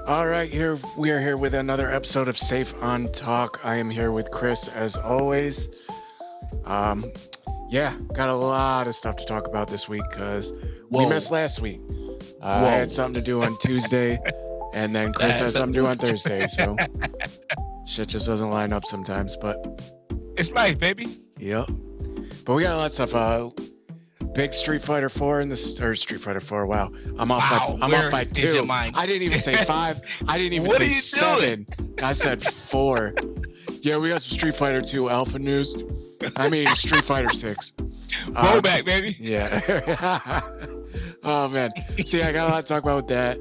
All right, we are here with another episode of Safe on Talk. I am here with Chris as always. Got a lot of stuff to talk about this week because we missed last week. I had something to do on Tuesday, and then Chris had something to do on Thursday, so shit just doesn't line up sometimes. But it's life, baby. Yep. But we got a lot of stuff. Big Street Fighter 4 in this, or Street Fighter 4. Wow, I'm off by 2. I didn't even say 5. I didn't even say 7. I said 4. Yeah, we got some Street Fighter 2 alpha news. I mean Street Fighter 6. Roll back, baby. Yeah. Oh man. See, I got a lot to talk about with that.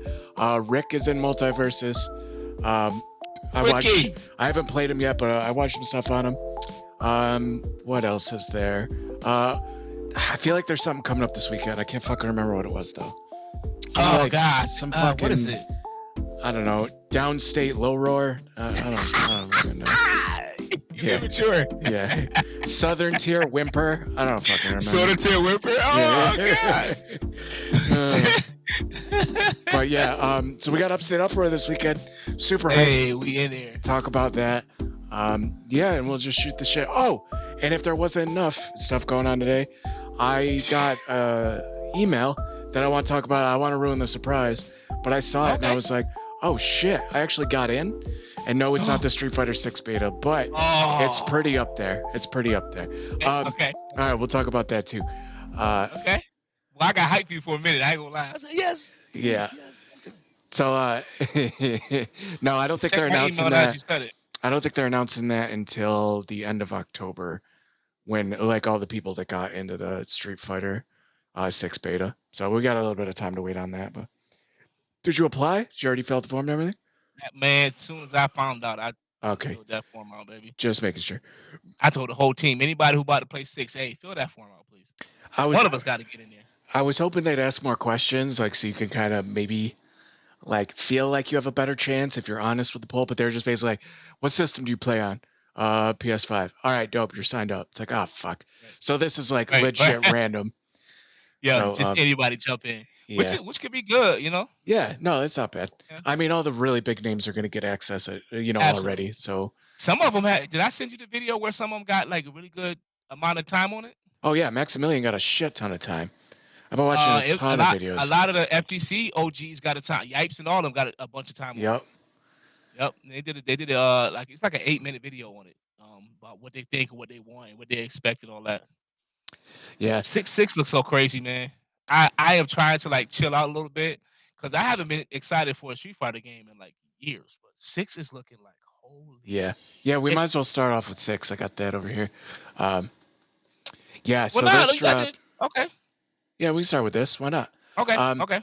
Rick is in Multiversus. I haven't played him yet, but I watched some stuff on him. What else is there? I feel like there's something coming up this weekend. I can't fucking remember what it was though. God. Some fucking, what is it? I don't know. Downstate low roar. I don't fucking know. Immature. Yeah. Southern tier whimper. I don't fucking remember. Southern tier whimper. Oh God. But yeah. So we got Upstate Uproar this weekend. Super hype. Hey, we in there. Talk about that. Yeah, and we'll just shoot the shit. Oh, and if there wasn't enough stuff going on today, I got email that I want to talk about. I want to ruin the surprise, but I saw it and I was like, oh shit, I actually got in. And no, it's not the Street Fighter 6 beta, but it's pretty up there. Okay. All right, we'll talk about that too. Okay. Well, I got hyped for you for a minute. I ain't gonna lie. I said yes. Yeah. Yes. So, no, I don't think they're announcing that. I don't think they're announcing that until the end of October, when like all the people that got into the Street Fighter 6 beta. So we got a little bit of time to wait on that. But did you apply? Did you already fill out the form and everything? Man, as soon as I found out, I filled that form out, baby. Just making sure. I told the whole team, anybody who about to play 6, hey, fill that form out, please. One of us got to get in there. I was hoping they'd ask more questions, like so you can kind of maybe like feel like you have a better chance if you're honest with the poll. But they're just basically like, "What system do you play on?" PS5. All right, dope. You're signed up. It's like, oh fuck. So this is like legit random. Yeah, so, just anybody jump in. Yeah. Which could be good, you know? Yeah, no, it's not bad. Yeah. I mean, all the really big names are going to get access, already. So some of them had. Did I send you the video where some of them got like a really good amount of time on it? Oh yeah, Maximilian got a shit ton of time. I've been watching a ton of videos. A lot of the FTC OGs got a time. Yipes and all of them got a bunch of time. Yep. On it. They did like it's like an 8-minute video on it. About what they think, what they want, and what they expect, and all that. Yeah. 6 looks so crazy, man. I am trying to like chill out a little bit because I haven't been excited for a Street Fighter game in like years, but 6 is looking like holy. Yeah. We might as well start off with 6. I got that over here. Yeah. So well, this dropped. Okay. Yeah, we can start with this. Why not? Okay. Okay.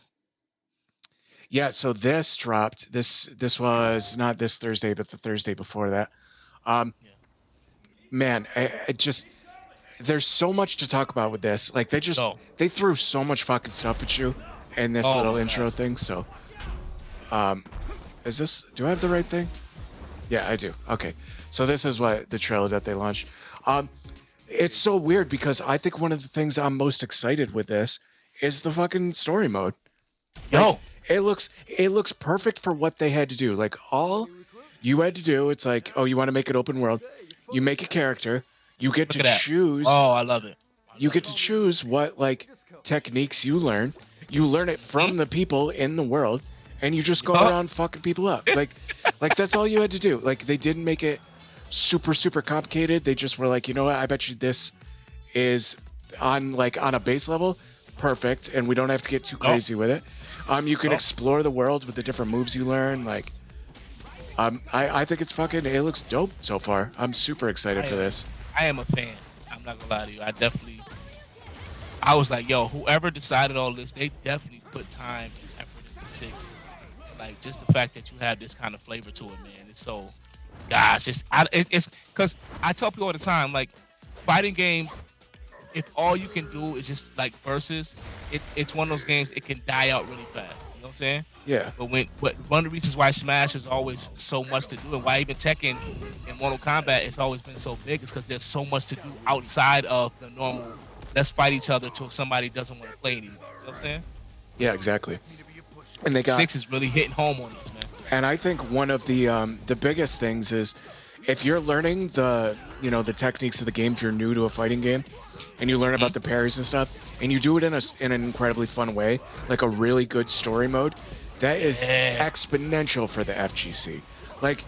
Yeah. So this dropped. This was not this Thursday, but the Thursday before that. Man, it just. There's so much to talk about with this. Like they threw so much fucking stuff at you in this little intro thing. So, is this? Do I have the right thing? Yeah, I do. Okay, so this is what the trailer that they launched. It's so weird because I think one of the things I'm most excited with this is the fucking story mode. Like, it looks perfect for what they had to do. Like all you had to do, it's like, oh, you want to make it open world, you make a character. You get to choose. Oh, I love it. You get to choose what like techniques you learn. You learn it from the people in the world, and you just go around fucking people up. Like that's all you had to do. Like they didn't make it super complicated. They just were like, you know what? I bet you this is on a base level, perfect, and we don't have to get too crazy with it. You can explore the world with the different moves you learn. Like, I think it looks dope so far. I'm super excited for this. I am a fan. I'm not gonna lie to you. I was like, yo, whoever decided all this, they definitely put time and effort into 6. Like just the fact that you have this kind of flavor to it, man. It's so, gosh, it's because I tell people all the time, like fighting games, if all you can do is just like versus, it's one of those games it can die out really fast. You know what I'm saying? Yeah. But one of the reasons why Smash is always so much to do, and why even Tekken in Mortal Kombat has always been so big, is because there's so much to do outside of the normal. Let's fight each other till somebody doesn't want to play anymore. You know what I'm saying? Yeah, exactly. And they got 6 is really hitting home on this, man. And I think one of the biggest things is if you're learning the the techniques of the game, if you're new to a fighting game, and you learn about the parries and stuff, and you do it in an incredibly fun way, like a really good story mode, that is exponential for the FGC. Like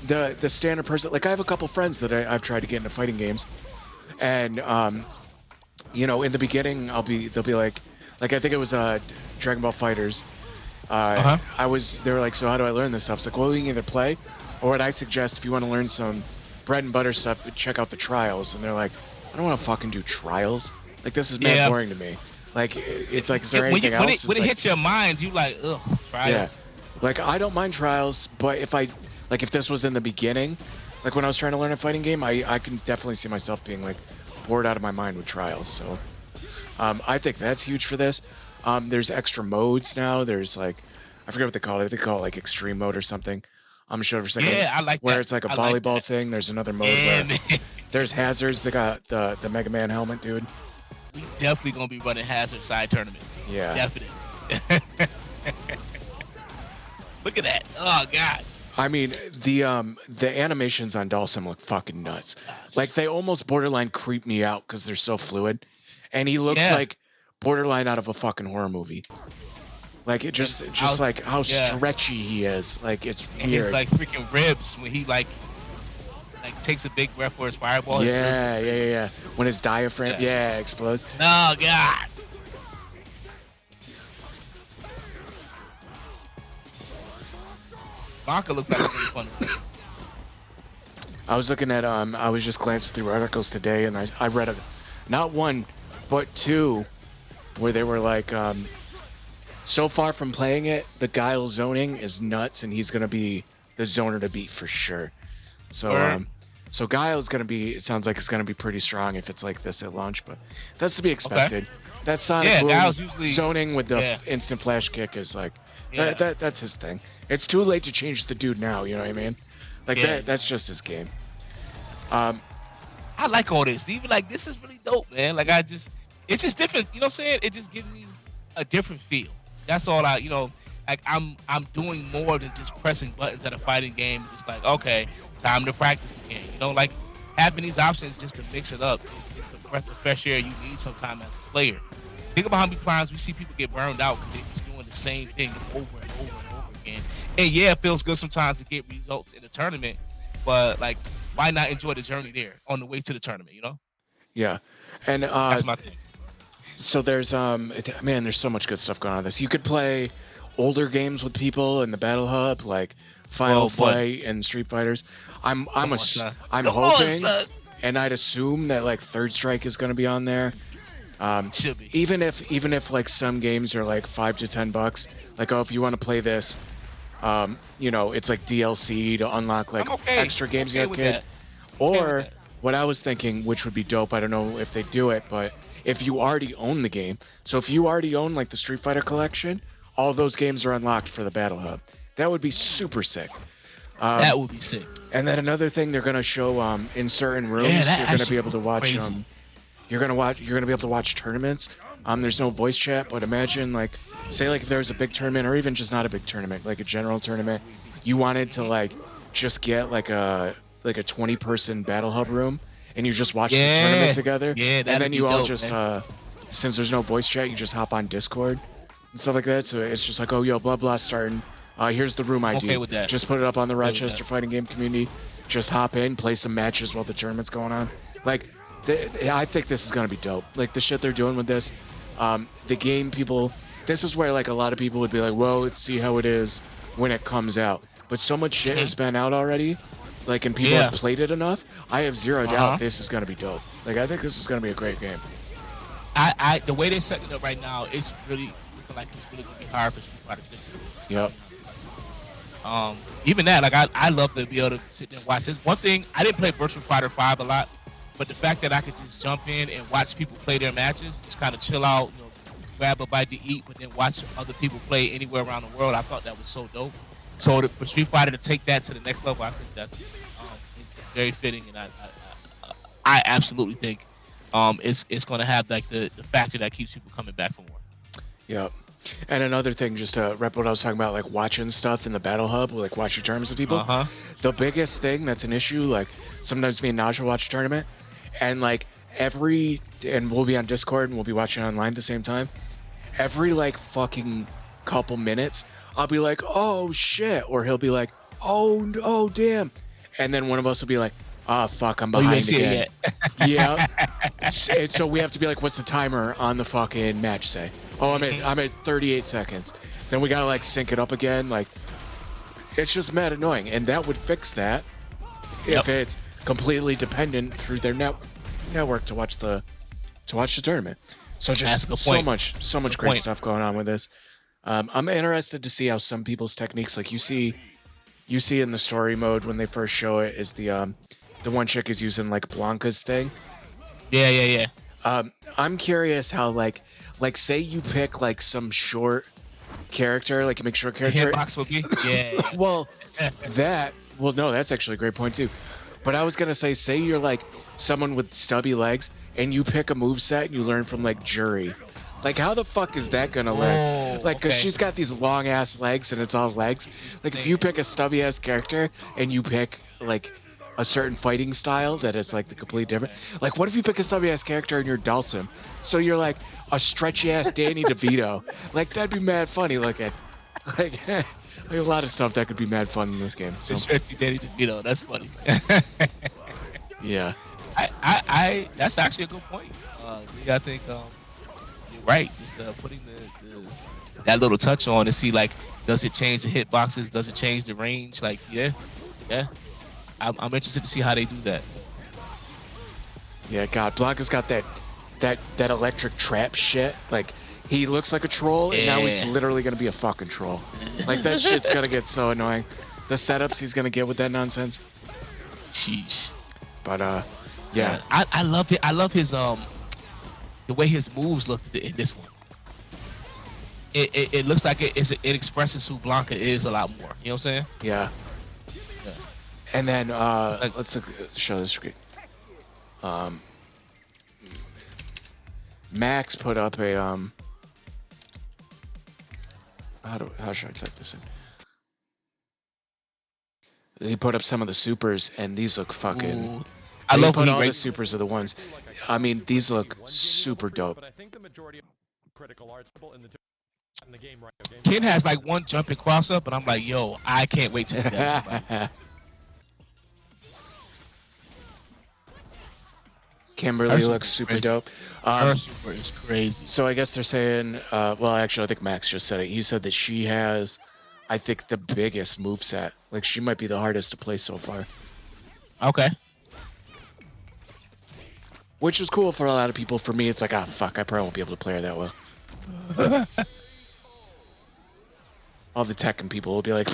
the standard person, like I have a couple friends that I've tried to get into fighting games, and in the beginning they'll be like I think it was Dragon Ball Fighters. They were like, so how do I learn this stuff? It's like, well, you can either play, or what I suggest if you want to learn some bread and butter stuff, check out the trials. And they're like, I don't want to fucking do trials. Like, this is mad boring to me. Like, it's like, is there anything else? When it hits your mind, you like, ugh, trials. Yeah. Like, I don't mind trials, but if this was in the beginning, like when I was trying to learn a fighting game, I can definitely see myself being like bored out of my mind with trials. So, I think that's huge for this. There's extra modes now. There's like, I forget what they call it. They call it like extreme mode or something. I'm sure for a second. Yeah, I like where that. It's like a volleyball thing. There's another mode where there's hazards. They got the Mega Man helmet, dude. We definitely gonna be running hazard side tournaments. Yeah. Definitely. Look at that. Oh gosh. I mean, the animations on Dhalsim look fucking nuts. Like they almost borderline creep me out because they're so fluid, and he looks like borderline out of a fucking horror movie. Like it just like how stretchy he is. Like it's weird. And his like freaking ribs when he like takes a big breath for his fireball. Yeah. When his diaphragm explodes. Oh god. Blanca looks like a really fun one. I was looking at I was just glancing through articles today, and I read not one but two where they were like so far from playing it, the Guile zoning is nuts, and he's gonna be the zoner to beat for sure. So so Guile is gonna be, it sounds like it's gonna be pretty strong if it's like this at launch, but that's to be expected. That Sonic Boom usually zoning with the instant flash kick is like that's his thing. It's too late to change the dude now, you know what I mean? Like that's just his game. I like all this. Even like this is really dope, man. Like it's just different. You know what I'm saying? It just gives me a different feel. That's all like I'm doing more than just pressing buttons at a fighting game. Just like, okay, time to practice again. You know, like having these options just to mix it up. It's the breath of fresh air you need sometimes as a player. Think about how many times we see people get burned out because they're just doing the same thing over and over and over again. And yeah, it feels good sometimes to get results in the tournament, but like, why not enjoy the journey there on the way to the tournament, you know? Yeah. And that's my thing. So there's there's so much good stuff going on with this. You could play older games with people in the Battle Hub, like Final Fight and Street Fighters. I'm hoping, and I'd assume that like Third Strike is going to be on there. Should be. Even if like some games are like $5 to $10, like if you want to play this, it's like DLC to unlock like extra games you have kid. Or what I was thinking, which would be dope, I don't know if they do it, but if you already own the game, so if you already own like the Street Fighter collection, all those games are unlocked for the Battle Hub. That would be super sick. That would be sick. And then another thing they're gonna show in certain rooms, you're gonna be able to watch you're gonna be able to watch tournaments. There's no voice chat, but imagine like say like if there was a big tournament, or even just not a big tournament, like a general tournament, you wanted to like just get like a 20-person Battle Hub room, and you just watch the tournament together. Yeah, and then you all just man. Since there's no voice chat, you just hop on Discord and stuff like that. So it's just like, oh yo, blah blah starting. Here's the room ID. Okay with that. Just put it up on the Rochester Fighting Game community. Just hop in, play some matches while the tournament's going on. Like, I think this is gonna be dope. Like the shit they're doing with this, the game people. This is where like a lot of people would be like, well, let's see how it is when it comes out. But so much shit has been out already. Like, and people have played it enough. I have zero doubt this is gonna be dope. Like, I think this is gonna be a great game. The way they're setting it up right now, it's really looking like it's really gonna be hard for Street Fighter 6. Yep. Even that, like I love to be able to sit there and watch this. One thing, I didn't play Virtua Fighter 5 a lot, but the fact that I could just jump in and watch people play their matches, just kind of chill out, grab a bite to eat, but then watch other people play anywhere around the world, I thought that was so dope. So for Street Fighter to take that to the next level, I think that's it's very fitting, and I absolutely think it's going to have like the factor that keeps people coming back for more. Yep. And another thing, just to rep what I was talking about, like watching stuff in the battle hub, like watching tournaments with people. The biggest thing that's an issue, like sometimes me and Naj will watch a tournament, and like and we'll be on Discord and we'll be watching online at the same time. Every like fucking couple minutes, I'll be like, oh shit, or he'll be like, oh damn, and then one of us will be like, oh fuck, I'm behind again. Yeah. So we have to be like, what's the timer on the fucking match say? Oh, I'm at 38 seconds. Then we gotta like sync it up again. Like, it's just mad annoying, and that would fix that if it's completely dependent through their network to watch the tournament. So just so much great stuff going on with this. I'm interested to see how some people's techniques, like you see in the story mode when they first show it, is the one chick is using like Blanca's thing. Yeah. I'm curious how like say you pick like some short character, like you make short character. Hitbox will be. Yeah. Well, no, that's actually a great point too. But I was gonna say you're like someone with stubby legs and you pick a moveset and you learn from like Jury. Like, how the fuck is that gonna learn? Like, cause she's got these long ass legs and it's all legs. Like, if you pick a stubby ass character and you pick like a certain fighting style that is like the complete different. Like, what if you pick a stubby ass character and you're Dulcim? So you're like a stretchy ass Danny DeVito. Like, that'd be mad funny looking. Like, like a lot of stuff that could be mad fun in this game. So. Stretchy Danny DeVito. That's funny. Yeah. I that's actually a good point. I think you're right. Just putting that little touch on to see, like, does it change the hitboxes? Does it change the range? Like, yeah. I'm interested to see how they do that. Yeah, God, Blanca's got that electric trap shit. Like, he looks like a troll, and now he's literally gonna be a fucking troll. Like, that shit's gonna get so annoying. The setups he's gonna get with that nonsense. Sheesh. But yeah. I love it. I love his the way his moves look in this one. It looks like it expresses who Blanca is a lot more. You know what I'm saying? Yeah. And then let's show the screen. Max put up a how should I type this in? He put up some of the supers, and these look fucking. Ooh. I love when all the supers are the ones. I mean, these look super dope. Ken has like one jumping cross up, and I'm like, yo, I can't wait to do that. Kimberly looks super dope. Her super is crazy. So I guess they're saying, well, actually, I think Max just said it. He said that she has, I think, the biggest moveset. Like, she might be the hardest to play so far. Okay. Which is cool for a lot of people. For me, it's like, fuck, I probably won't be able to play her that well. All the Tekken people will be like,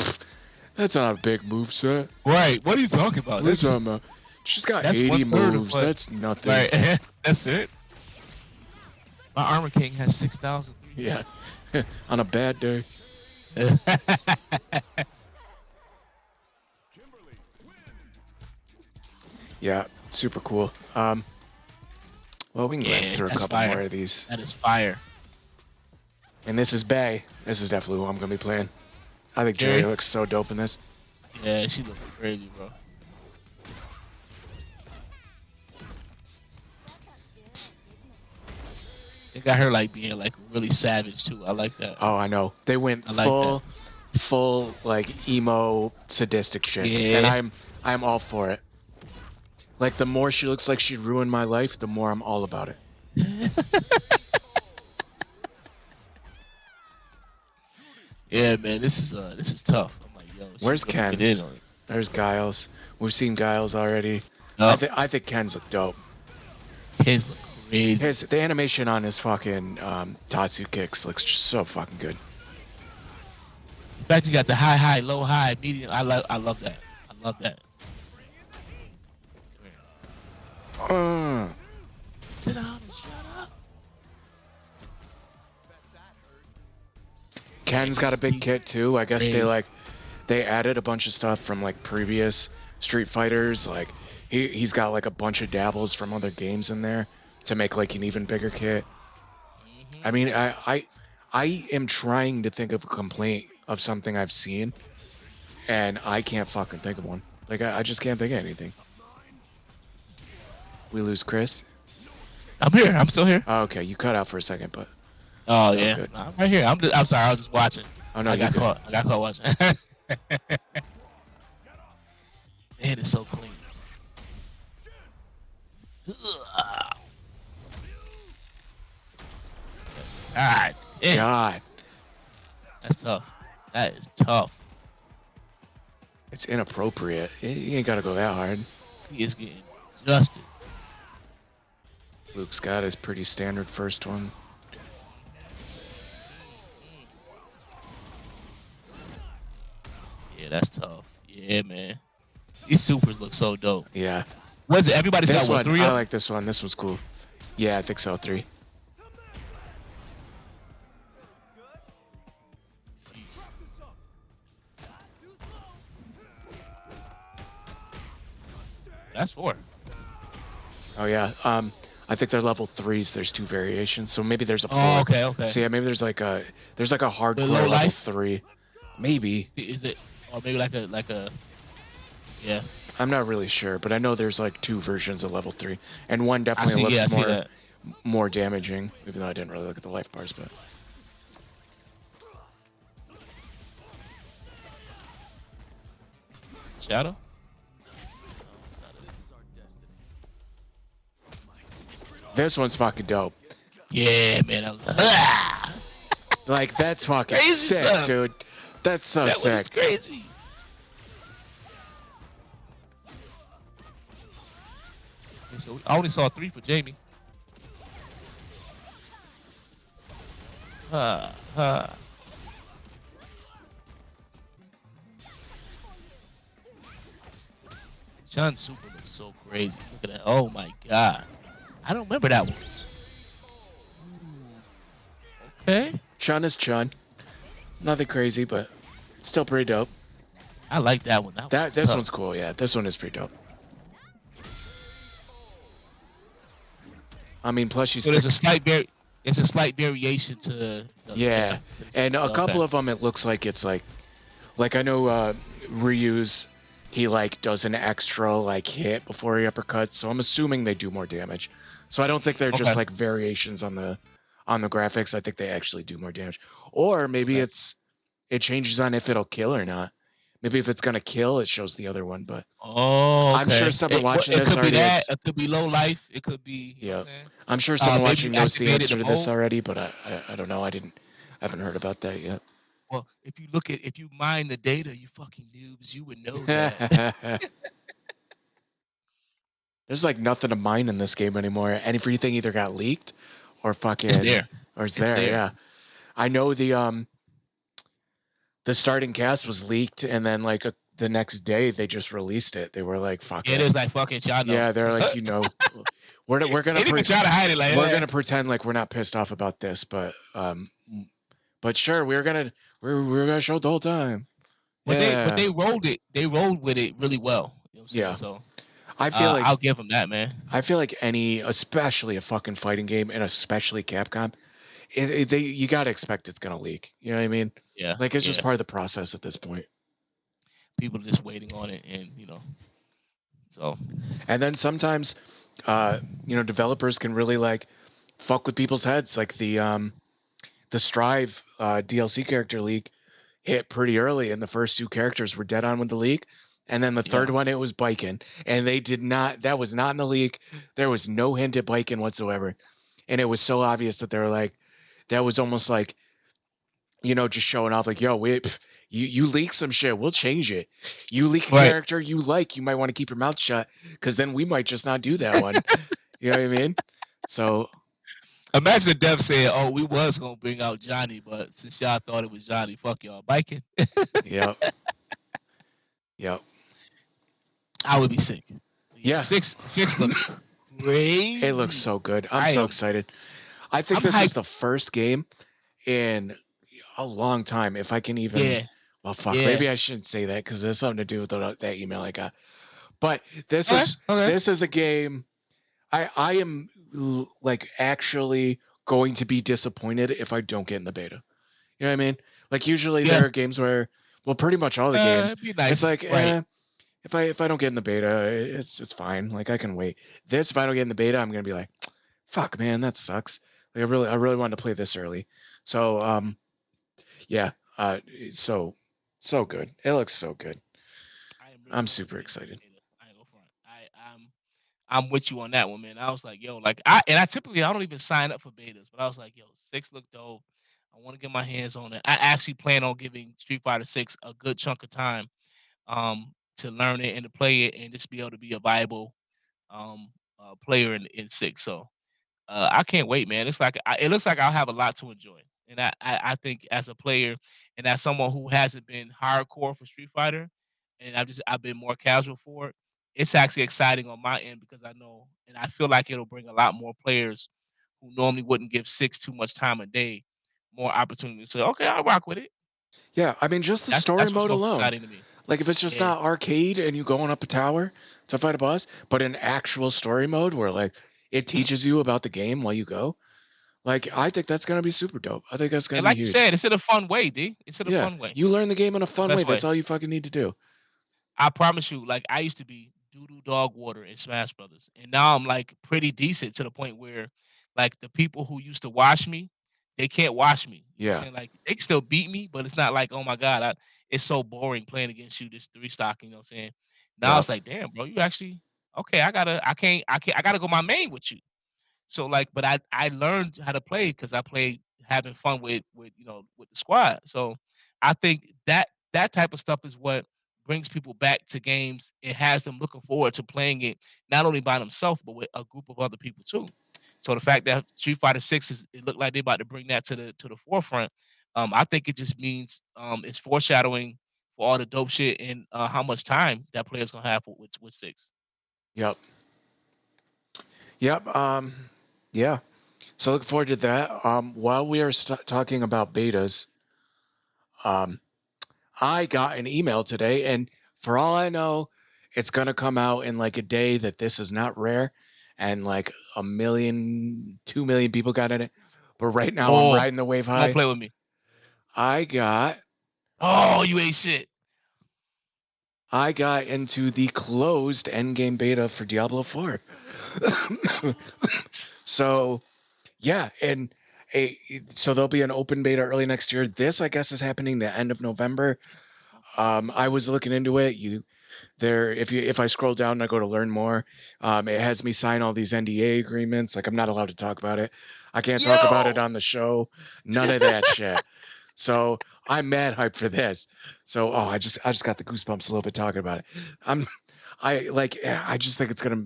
that's not a big moveset. Right. What are you talking about? What are you talking about? She's got 80 moves. That's nothing. Right. That's it. My Armor King has 6,000. Yeah. On a bad day. Yeah, super cool. Well, we can glance through a couple more of these. That is fire. And this is Bay. This is definitely who I'm gonna be playing. I think Jerry looks so dope in this. Yeah, she looks crazy, bro. They got her like being like really savage too. I like that. Oh, I know. They went full like emo sadistic shit. Yeah. And I'm all for it. Like, the more she looks like she'd ruin my life, the more I'm all about it. Yeah, man, this is tough. I'm like, yo, where's Ken? There's Giles. We've seen Giles already. Oh. I think Ken's look dope. Ken's look crazy. The animation on his fucking Tatsu kicks looks just so fucking good. In fact, you got the high, low, high, medium. I love that. I love that. Sit down and shut up. Ken's got a big kit too. I guess they added a bunch of stuff from like previous Street Fighters. Like he's got like a bunch of dabbles from other games in there to make like an even bigger kit. I mean, I I am trying to think of a complaint of something I've seen, and I can't fucking think of one. Like, I just can't think of anything. We lose Chris? I'm here. I'm still here. Oh, okay, you cut out for a second, but Oh it's all yeah, good. I'm right here. I'm sorry. I was just watching. Oh no, I you got good. caught. I got caught watching. Man, it's so clean. God damn. God, That's tough. That is tough. it's inappropriate. You ain't gotta go that hard. He is getting adjusted. Luke's got his pretty standard first one. Yeah, that's tough. Yeah, man. These supers look so dope. Yeah. Was it? Everybody's This got what, one, 3 I of them? like this one. This one's cool. Yeah, I think so. 3. That's 4. Oh yeah. I think they're level 3s. There's 2 variations, so maybe there's a 4. Oh, okay. So yeah, maybe there's like a hardcore low level life? 3. Maybe. Is it? Or maybe like a. Yeah. I'm not really sure, but I know there's like 2 versions of level 3, and one I definitely see. Yeah, I looks see that. more damaging. Even though I didn't really look at the life bars, but Shadow. this one's fucking dope. Yeah, man. Like that's fucking Crazy sick, stuff. dude. That's so That one is sick. crazy. Okay, so I only saw 3 for Jamie. Sean's super looks so crazy. Look at that. Oh my god. I don't remember that one. Okay. Chun is Chun. Nothing crazy, but still pretty dope. I like that one. This tough. one's cool. Yeah, this one is pretty dope. I mean, plus she's So there's a slight variation to the, yeah, and a couple okay. of them it looks like it's like I know Ryu's he like does an extra like hit before he uppercuts, so I'm assuming they do more damage. So I don't think they're just like variations on the graphics. I think they actually do more damage, or maybe it changes on if it'll kill or not. Maybe if it's gonna kill, it shows the other one. But I'm sure someone watching this could already be that. has- It could be low life. It could be. Yeah, I'm sure someone maybe watching knows the activated answer the to this mode. already, but I don't know. I haven't heard about that yet. Well, if you mine the data, you fucking noobs, you would know that. There's like nothing to mine in this game anymore. Everything either got leaked or fucking It's there. Or it's there. Yeah, I know the starting cast was leaked, and then like the next day they just released it. They were like, "Fuck It it." is like fucking y'all know. Yeah, they're like, we're gonna They didn't even try to hide it like we're that. gonna pretend like we're not pissed off about this, but sure, we're gonna show it the whole time. But Yeah. they rolled it. They rolled with it really well. You know what I'm saying? Yeah. So I feel like I'll give them that, man. I feel like especially a fucking fighting game, and especially Capcom, you gotta expect it's gonna leak. You know what I mean? Yeah. Like it's just part of the process at this point. People are just waiting on it, and so. And then sometimes, developers can really like fuck with people's heads. Like the Strive DLC character leak hit pretty early, and the first 2 characters were dead on with the leak. And then the third one, it was Biken, and they did not. That was not in the leak. There was no hint at Biken whatsoever, and it was so obvious that they were like, that was almost like, just showing off, like, yo, you leak some shit, we'll change it. You leak a character you might want to keep your mouth shut, because then we might just not do that one. You know what I mean? So imagine the dev saying, "Oh, we was gonna bring out Johnny, but since y'all thought it was Johnny, fuck y'all, Biken." Yep. I would be sick. Yeah. 6 looks crazy. It looks so good. I'm so excited. I think this is the first game in a long time, if I can even. Yeah. Well, fuck. Yeah. Maybe I shouldn't say that because there's something to do with that email I got. But this is a game. I am like actually going to be disappointed if I don't get in the beta. You know what I mean? Like usually there are games where, well, pretty much all the games, it'd be nice. it's like, right. if I don't get in the beta, it's fine. Like I can wait. This, if I don't get in the beta, I'm gonna be like, fuck, man, that sucks. Like I really wanted to play this early. So yeah, so good. It looks so good. I'm super excited. I ain't go front. I'm with you on that one, man. I was like, yo, like I typically I don't even sign up for betas, but I was like, yo, 6 look dope. I want to get my hands on it. I actually plan on giving Street Fighter 6 a good chunk of time to learn it and to play it and just be able to be a viable player in 6. So I can't wait, man. It's like it looks like I'll have a lot to enjoy. And I think as a player and as someone who hasn't been hardcore for Street Fighter and I've been more casual for it, it's actually exciting on my end because I know and I feel like it'll bring a lot more players who normally wouldn't give 6 too much time a day more opportunity to say, okay, I'll rock with it. Yeah, I mean just the story mode alone. Exciting to me. Like if it's just not arcade and you going up a tower to fight a boss, but an actual story mode where like it teaches you about the game while you go. Like I think that's gonna be super dope. I think that's gonna be huge. Like you said, it's in a fun way, D. It's in a fun way. You learn the game in a fun way. That's all you fucking need to do. I promise you, like I used to be doo-doo dog water in Smash Brothers, and now I'm like pretty decent to the point where, like the people who used to watch me, they can't watch me. You know what I'm saying? Like they can still beat me, but it's not like, oh my god, it's so boring playing against you. This 3-stock, you know what I'm saying? Now it's like, damn, bro, you actually okay? I gotta go my main with you. So like, but I learned how to play because I played having fun with with the squad. So I think that type of stuff is what brings people back to games. It has them looking forward to playing it not only by themselves but with a group of other people too. So the fact that Street Fighter 6 it looked like they're about to bring that to the forefront. I think it just means it's foreshadowing for all the dope shit and how much time that player's gonna have with 6. Yep. Yeah. So looking forward to that. While we are talking about betas, I got an email today, and for all I know, it's gonna come out in like a day that this is not rare, and like 1 million, 2 million people got in it. But right now, I'm riding the wave high. Don't play with me. I got. Oh, you ain't shit. I got into the closed endgame beta for Diablo 4. So, yeah, and so there'll be an open beta early next year. This, I guess, is happening the end of November. I was looking into it. If I scroll down and I go to learn more, it has me sign all these NDA agreements. Like I'm not allowed to talk about it. I can't talk about it on the show. None of that shit. So I'm mad hyped for this. So I just got the goosebumps a little bit talking about it. I just think it's gonna.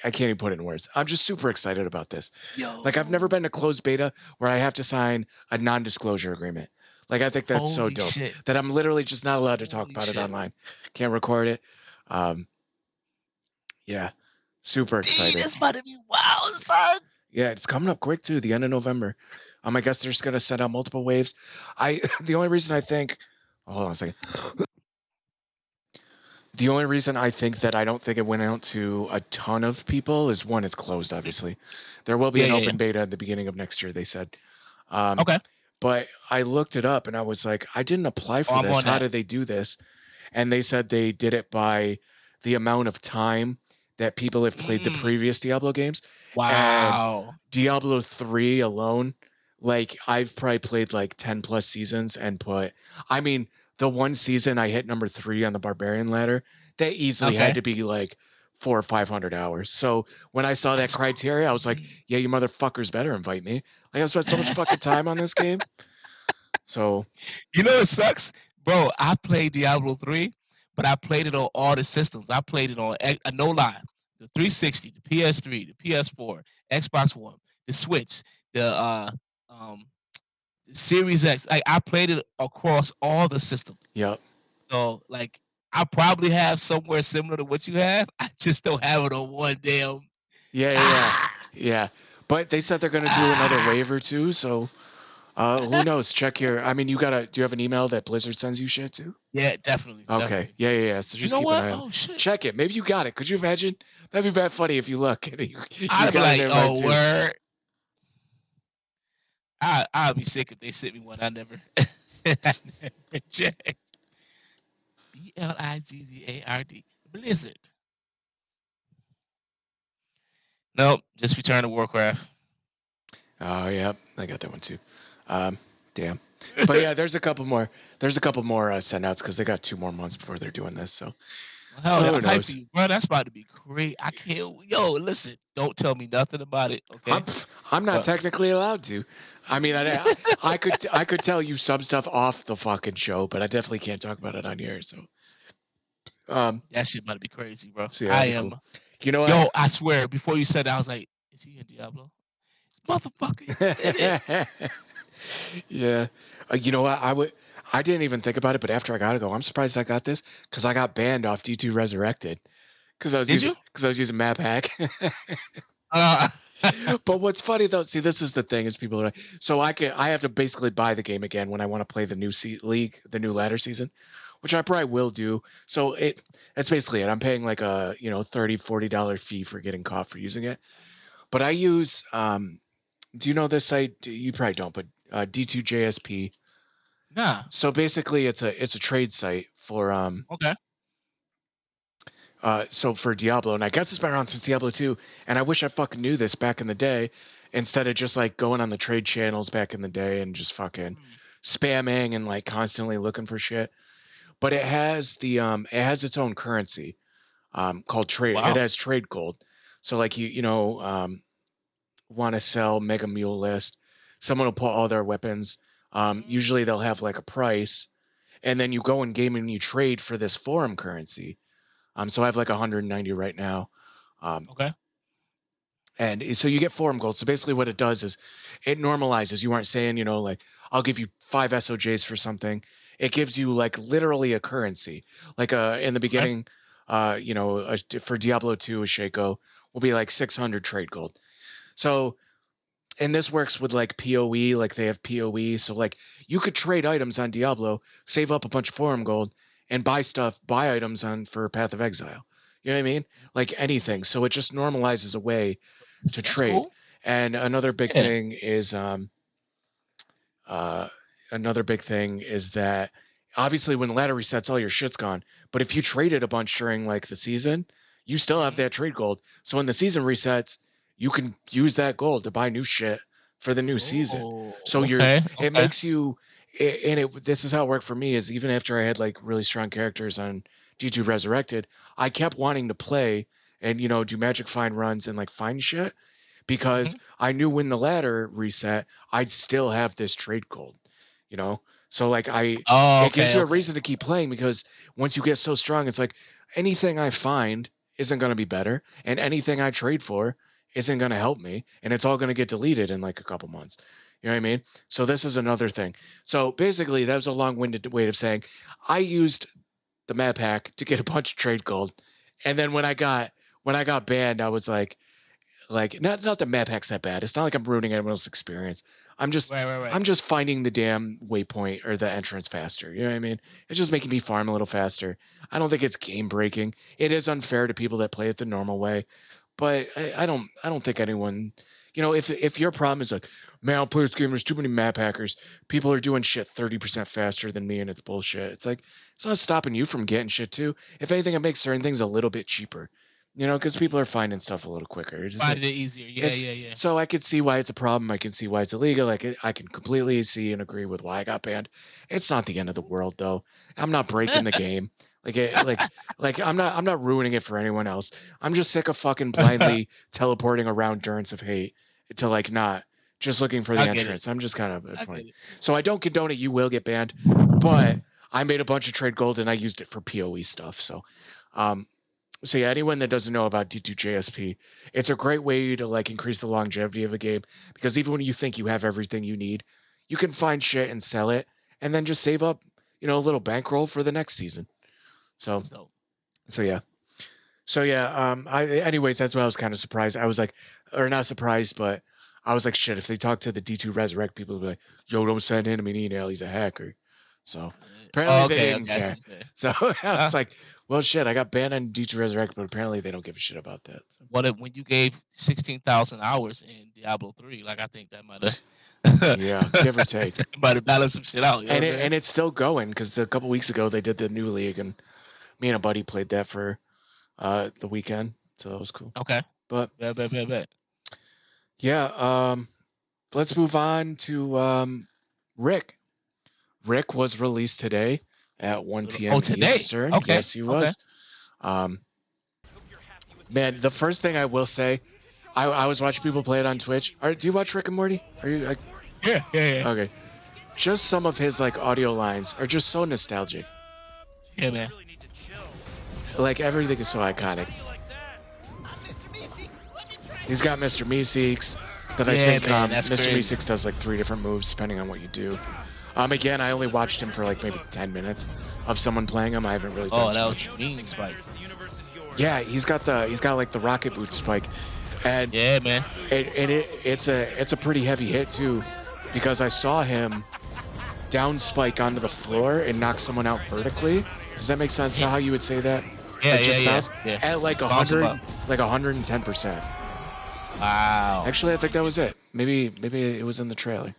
I can't even put it in words. I'm just super excited about this. Like I've never been to closed beta where I have to sign a non-disclosure agreement. Like I think that's so dope that I'm literally just not allowed to talk about it online. Can't record it. Yeah, super excited. This about to be wow, son. Yeah, it's coming up quick too. The end of November. I guess they're just gonna send out multiple waves. The only reason I think. Hold on a second. The only reason I think that I don't think it went out to a ton of people is one, it's closed, obviously. There will be an open beta at the beginning of next year, they said. Okay. But I looked it up and I was like, I didn't apply for this. How did they do this? And they said they did it by the amount of time that people have played the previous Diablo games. Wow. And Diablo 3 alone, like I've probably played like 10 plus seasons and the one season I hit number 3 on the Barbarian ladder, that easily had to be like 400 or 500 hours. So when I saw that criteria, I was like, yeah, you motherfuckers better invite me. Like I spent so much fucking time on this game. So. You know what sucks? Bro, I played Diablo 3, but I played it on all the systems. I played it on, no lie, the 360, the PS3, the PS4, Xbox One, the Switch, the Series X. I played it across all the systems. Yep. So like I probably have somewhere similar to what you have. I just don't have it on one damn. Yeah. But they said they're gonna do another wave or two, so who knows? Check your. Do you have an email that Blizzard sends you shit to? Yeah, definitely. Okay. Definitely. Yeah. So just keep an eye out. Oh shit. Check it. Maybe you got it. Could you imagine? That'd be bad funny if you look. I'd be like, oh word. I'll be sick if they sent me one. I never checked. Blizzard. Blizzard. Nope, just Return to Warcraft. Oh yeah, I got that one too. Damn. But yeah, there's a couple more. There's a couple more send outs because they got 2 more months before they're doing this. So Hell yeah, who I'm hyped for knows? you, bro. That's about to be great. I can't. Yo, listen, don't tell me nothing about it, okay? I'm not But technically allowed to. I mean, I could tell you some stuff off the fucking show, but I definitely can't talk about it on here. So that shit about to be crazy, bro. so yeah, I that'd be am. cool. You know Yo, what? I swear, before you said that, I was like, is he in Diablo? Motherfucker, he's in it. Yeah. You know what? I didn't even think about it, but after I got it, I'm surprised I got this because I got banned off D2 Resurrected because Did you? I was using map hack. Uh, But what's funny though, see, this is the thing is people are like, so I have to basically buy the game again when I want to play the new league, the new ladder season, which I probably will do. So that's basically it. I'm paying like a, $30-$40 fee for getting caught for using it. But I use, do you know this site? You probably don't, but D2JSP. nah. So basically it's a trade site for, Okay. so for Diablo, and I guess it's been around since Diablo 2, and I wish I fucking knew this back in the day, instead of just like going on the trade channels back in the day and just fucking Hmm. spamming and like constantly looking for shit. But it has its own currency, called trade. It Wow. has trade gold. So like want to sell Mega Mule list, someone will put all their weapons. Usually they'll have like a price, and then you go in game and you trade for this forum currency. So I have like 190 right now. Okay. And so you get forum gold. So basically what it does is it normalizes. You aren't saying, like, I'll give you 5 SOJs for something. It gives you like literally a currency. Like in the Okay. beginning, for Diablo 2, a Shaco will be like 600 trade gold. So, and this works with like PoE, like they have PoE. So like you could trade items on Diablo, save up a bunch of forum gold, and buy items on for Path of Exile. You know what I mean? Like anything. So it just normalizes a way to That's trade. cool. And Yeah. uh, another big thing is that obviously when ladder resets, all your shit's gone. But if you traded a bunch during like the season, you still have Mhm. that trade gold. So when the season resets, you can use that gold to buy new shit for the new season. Oh, So okay. it Okay. makes you, and this is how it worked for me is even after I had like really strong characters on D2 Resurrected, I kept wanting to play and do magic find runs and like find shit because Mhm. I knew when the ladder reset, I'd still have this trade gold, you know? So like Oh, it gives okay. you a Okay. reason to keep playing because once you get so strong, it's like anything I find isn't going to be better and anything I trade for isn't going to help me and it's all going to get deleted in like a couple months. You know what I mean? So this is another thing. So basically that was a long-winded way of saying I used the map hack to get a bunch of trade gold. And then when I got banned, I was like not that map hack's that bad. It's not like I'm ruining anyone else's experience. I'm just Right. Right. Right. I'm just finding the damn waypoint or the entrance faster. You know what I mean? It's just making me farm a little faster. I don't think it's game breaking. It is unfair to people that play it the normal way, but I don't think anyone, if your problem is like, man, I'll play this game. There's too many map hackers. People are doing shit 30% faster than me, and it's bullshit. It's like it's not stopping you from getting shit too. If anything, it makes certain things a little bit cheaper. Because people are finding stuff a little quicker. It's just like Find it easier. Yeah. it's Yeah. Yeah. so I could see why it's a problem. I can see why it's illegal. I can completely see and agree with why I got banned. It's not the end of the world though. I'm not breaking the game. Like I'm not ruining it for anyone else. I'm just sick of fucking blindly teleporting around Durance of Hate to like not just looking for the I get it. entrance. I'm just kind of I funny. get it. So I don't condone it. You will get banned, but I made a bunch of trade gold and I used it for PoE stuff. Um, so yeah, anyone that doesn't know about D2JSP, it's a great way to like increase the longevity of a game because even when you think you have everything you need, you can find shit and sell it and then just save up, a little bankroll for the next season. So That's dope. so yeah. So yeah, anyways, that's why I was kind of surprised. I was like or not surprised, but I was like shit, if they talk to the D2 Resurrect people they'll be like, "Yo, don't send him an email, he's a hacker." So apparently Oh, they okay. didn't Okay. That's what care. you said. So I Huh? was like, well, shit, I got banned on D2 Resurrect, but apparently they don't give a shit about that. So. What if when you gave 16,000 hours in Diablo 3? Like I think that might have. Yeah, give or take. About to balance some shit out. You know And what I'm saying? it's still going because a couple weeks ago they did the new league, and me and a buddy played that for the weekend, so that was cool. Okay. But Bet. yeah, let's move on to Rick. Rick was released today at 1 p.m. Today. Eastern. Okay. Yes, he was. Man, the first thing I will say, I was watching people play it on Twitch. Do you watch Rick and Morty? Are you like? Yeah. Okay. Just some of his like audio lines are just so nostalgic. Yeah, man. Like everything is so iconic. He's got Mr. Meeseeks that I think Mr. Meeseeks does like 3 different moves depending on what you do. Again, I only watched him for like maybe 10 minutes of someone playing him. I haven't really done that much. was mean spike. Yeah, he's got like the rocket boot spike, and yeah, man, it's a pretty heavy hit too, because I saw him down spike onto the floor and knock someone out vertically. Does that make sense? How you would say that? Yeah. At like 100, like 110%. Wow. Actually, I think that was it. Maybe it was in the trailer.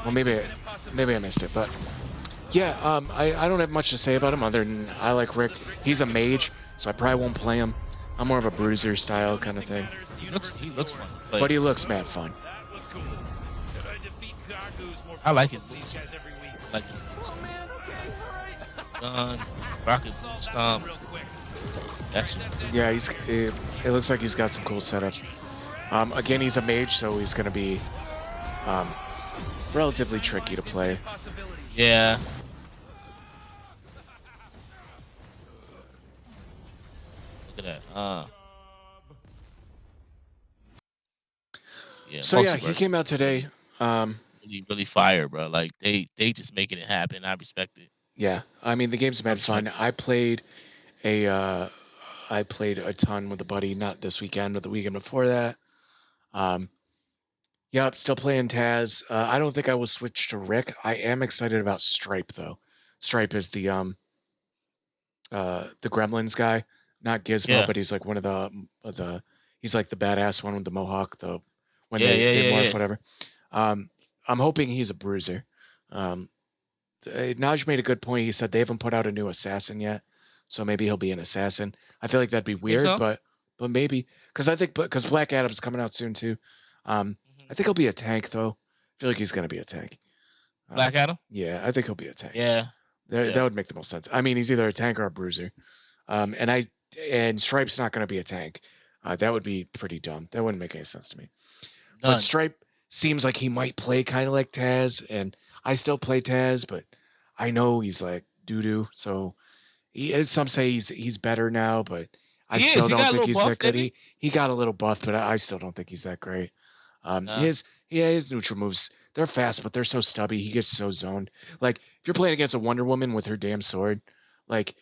Well, maybe I missed it, but yeah, I don't have much to say about him other than I like Rick. He's a mage, so I probably won't play him. I'm more of a bruiser style kind of thing. He looks fun. But he looks mad fun. I like his moves. Like his moves. Gun, rocket boot, stomp. That's yeah, it looks like he's got some cool setups. Again, he's a mage, so he's gonna be relatively tricky to play. Yeah. Look at that. Yeah. So yeah, he came out today. Really fire, bro. Like they just making it happen. I respect it. Yeah, I mean the game's mad fun. I played a ton with a buddy, not this weekend, but the weekend before that. Yep, still playing Taz. I don't think I will switch to Rick. I am excited about Stripe though. Stripe is the Gremlins guy, not Gizmo, but he's like one of the he's like the badass one with the mohawk, they morph, whatever. I'm hoping he's a bruiser. Naj made a good point. He said they haven't put out a new assassin yet, so maybe he'll be an assassin. I feel like that'd be weird, but maybe because Black Adam's coming out soon too. I think he'll be a tank though. I feel like he's gonna be a tank. Black Adam? Yeah, I think he'll be a tank. Yeah. That would make the most sense. I mean, he's either a tank or a bruiser. And Stripe's not gonna be a tank. That would be pretty dumb. That wouldn't make any sense to me. None. But Stripe seems like he might play kind of like Taz, and I still play Taz, but I know he's like doo-doo. So some say he's better now, but I still don't think he's that good. He got a little buff, but I still don't think he's that great. His neutral moves, they're fast, but they're so stubby. He gets so zoned. Like if you're playing against a Wonder Woman with her damn sword, like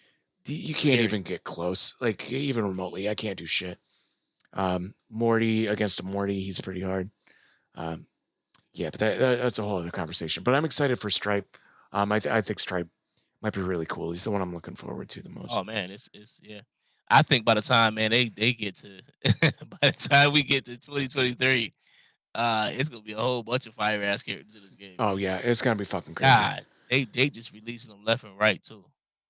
you can't even get close. Like even remotely, I can't do shit. Morty against a Morty, he's pretty hard. Yeah, but that's a whole other conversation. But I'm excited for Stripe. I think Stripe might be really cool. He's the one I'm looking forward to the most. Oh man, it's yeah. I think by the time, man, they get to by the time we get to 2023, it's gonna be a whole bunch of fire ass characters in this game. Oh yeah, it's gonna be fucking crazy. God, they just releasing them left and right too.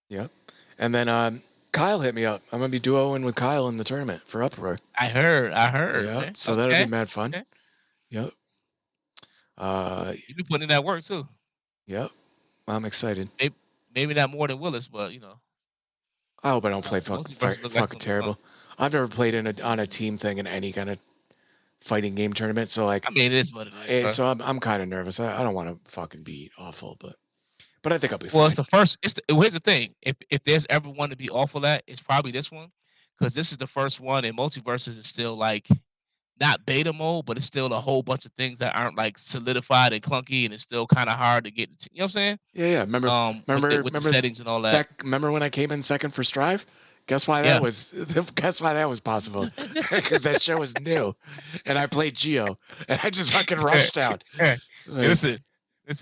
Yep. And then Kyle hit me up. I'm gonna be duoing with Kyle in the tournament for Uproar. I heard. Yeah. Man. So that'll be mad fun. Okay. Yep. You be putting in that work too. Yep. I'm excited. Maybe not more than Willis, but you know. I hope I don't play fucking terrible. I've never played on a team thing in any kind of fighting game tournament, so like. I mean, it is what it is. So I'm kind of nervous. I don't want to fucking be awful, but I think I'll be fine. Well, it's the first. Here's the thing: if there's ever one to be awful at, it's probably this one, because this is the first one, and Multiversus is still like not beta mode, but it's still a whole bunch of things that aren't like solidified and clunky, and it's still kind of hard to get. You know what I'm saying? Yeah. Remember with the settings and all that. Remember when I came in second for Strive? Guess why that was? Guess why that was possible? Because that show was new, and I played Geo, and I just fucking rushed out. Listen,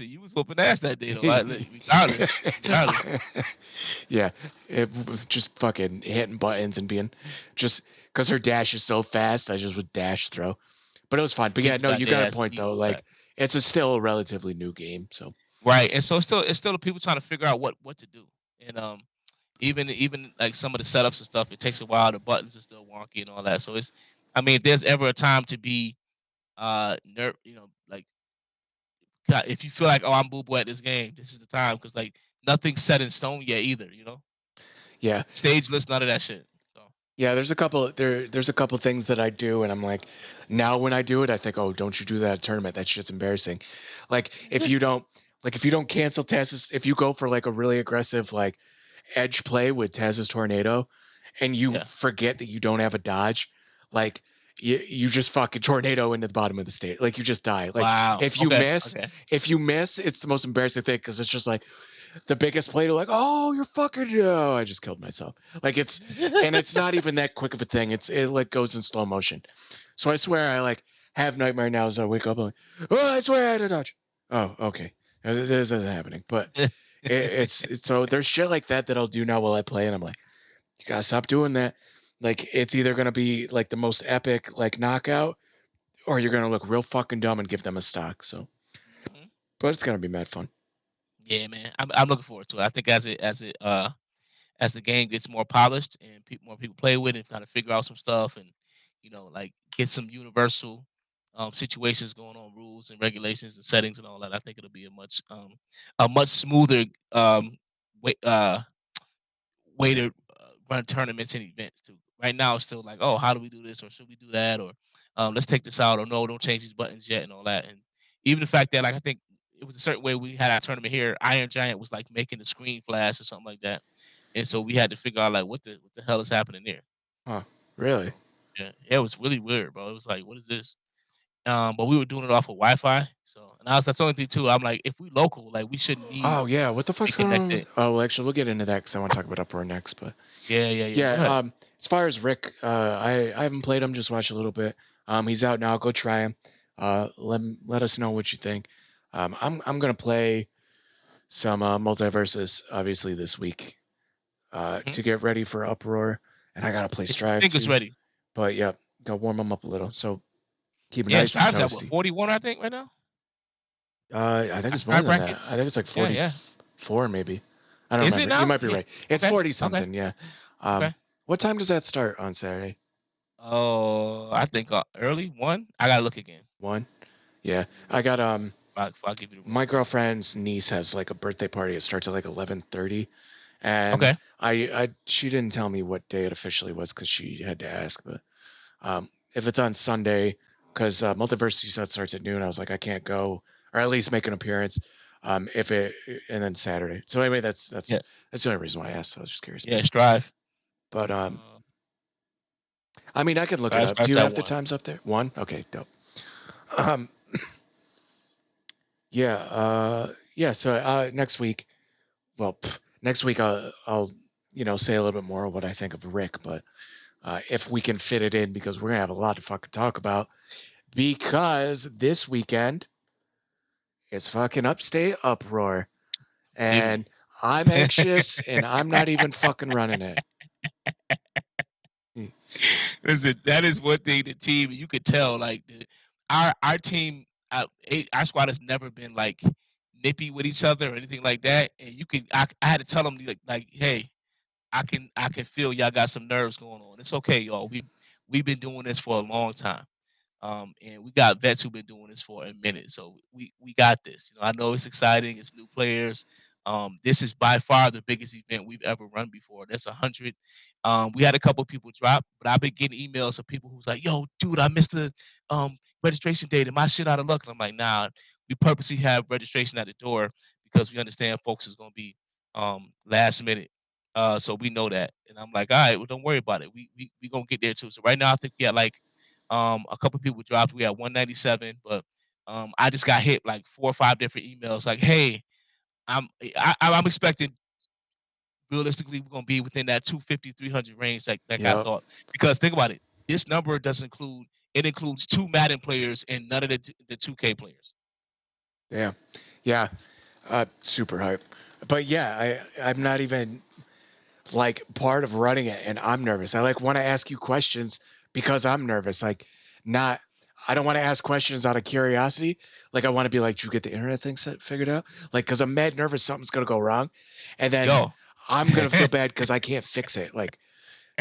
you was whooping ass that day, though. Regardless. Yeah, just fucking hitting buttons and being just because her dash is so fast. I just would dash throw, but it was fun. But yeah, no, you got a point though. Like it's still a relatively new game, so right. And so it's still the people trying to figure out what to do, and even like some of the setups and stuff, it takes a while. The buttons are still wonky and all that. So it's, I mean, if there's ever a time to be like God, if you feel like, oh, I'm boo boo at this game, this is the time, because like nothing's set in stone yet either. yeah. Stage list, none of that shit. So Yeah, there's a couple things that I do, and I'm like, now when I do it, I think, oh, don't you do that at a tournament? That shit's embarrassing. Like if you don't cancel Taz's, if you go for like a really aggressive like edge play with Taz's tornado, and you forget that you don't have a dodge, like you just fucking tornado into the bottom of the stage, like you just die. Like wow. if you miss, it's the most embarrassing thing because it's just like the biggest play to like, oh, you're fucking, I just killed myself. Like it's not even that quick of a thing. It like goes in slow motion. So I swear I like have nightmare now as I wake up. I'm like, oh, I swear I had a dodge. Oh, okay. This isn't happening. But it's so there's shit like that I'll do now while I play. And I'm like, you gotta stop doing that. Like it's either going to be like the most epic, like knockout, or you're going to look real fucking dumb and give them a stock. So, but it's going to be mad fun. Yeah, man, I'm looking forward to it. I think as the game gets more polished and more people play with it and kind of figure out some stuff and like get some universal situations going on, rules and regulations and settings and all that, I think it'll be a much smoother way way to run tournaments and events too. Right now it's still like, oh, how do we do this, or should we do that, or let's take this out, or no, don't change these buttons yet and all that. And even the fact that, like, I think it was a certain way we had our tournament here, Iron Giant was like making the screen flash or something like that, and so we had to figure out like what the hell is happening there. Huh? Really? Yeah, it was really weird, bro. It was like, what is this? But we were doing it off of Wi-Fi, so that's the only thing too. I'm like, if we local, like we shouldn't need. Oh yeah, what the be fuck's going on? connected. Oh, well, actually, we'll get into that because I want to talk about Uproar next. But Yeah. as far as Rick, I haven't played him, just watched a little bit. He's out now. Go try him. Let us know what you think. I'm gonna play some Multiversus obviously this week to get ready for Uproar, and I gotta play Strive. I think it's ready. But yeah, gotta warm them up a little. So keep it Yeah, nice and Strive's at toasty. what, 41, I think, right now? I think it's more than that. I think it's like 44 maybe. I don't Is remember. It now? You might be right. It's Okay. 40 something, yeah. Okay. What time does that start on Saturday? Oh, I think early 1. I gotta look again. 1? Yeah. I got I'll give you the my girlfriend's niece has like a birthday party. It starts at like 11:30. And okay. She didn't tell me what day it officially was because she had to ask, but if it's on Sunday, because Multiversus you said starts at noon, I was like, I can't go, or at least make an appearance. And then Saturday. So anyway, that's the only reason why I asked. So I was just curious. Yeah, Strive. But I mean, I could look it up. Do you have the times up there? 1? Okay, dope. Yeah. So next week, next week I'll say a little bit more of what I think of Rick, but if we can fit it in, because we're gonna have a lot to fucking talk about, because this weekend it's fucking Upstate Uproar, and I'm anxious, and I'm not even fucking running it. Listen, that is one thing. The team, you could tell, like our team, our squad has never been like nippy with each other or anything like that. And I had to tell them like, hey, I can feel y'all got some nerves going on. It's okay, y'all. We've been doing this for a long time. And we got vets who've been doing this for a minute, so we got this. I know it's exciting. It's new players. This is by far the biggest event we've ever run before. That's 100. We had a couple of people drop, but I've been getting emails of people who's like, "Yo, dude, I missed the registration date. Am I shit out of luck?" And I'm like, "Nah, we purposely have registration at the door because we understand folks is gonna be last minute." So we know that, and I'm like, "All right, well, don't worry about it. We gonna get there too." So right now, I think we had like a couple people dropped. We had 197, but I just got hit like 4 or 5 different emails like, "Hey, I'm expecting realistically we're gonna be within that 250, 300 range like I thought." Because think about it, this number doesn't include. It includes 2 Madden players and none of the 2K players. Yeah, super hype. But yeah, I'm not even. like part of running it, and I'm nervous. I like want to ask you questions because I'm nervous. Like, not. I don't want to ask questions out of curiosity. Like, I want to be like, "Did you get the internet thing figured out?" Like, because I'm mad nervous something's gonna go wrong, and then Yo. I'm gonna feel bad because I can't fix it. Like,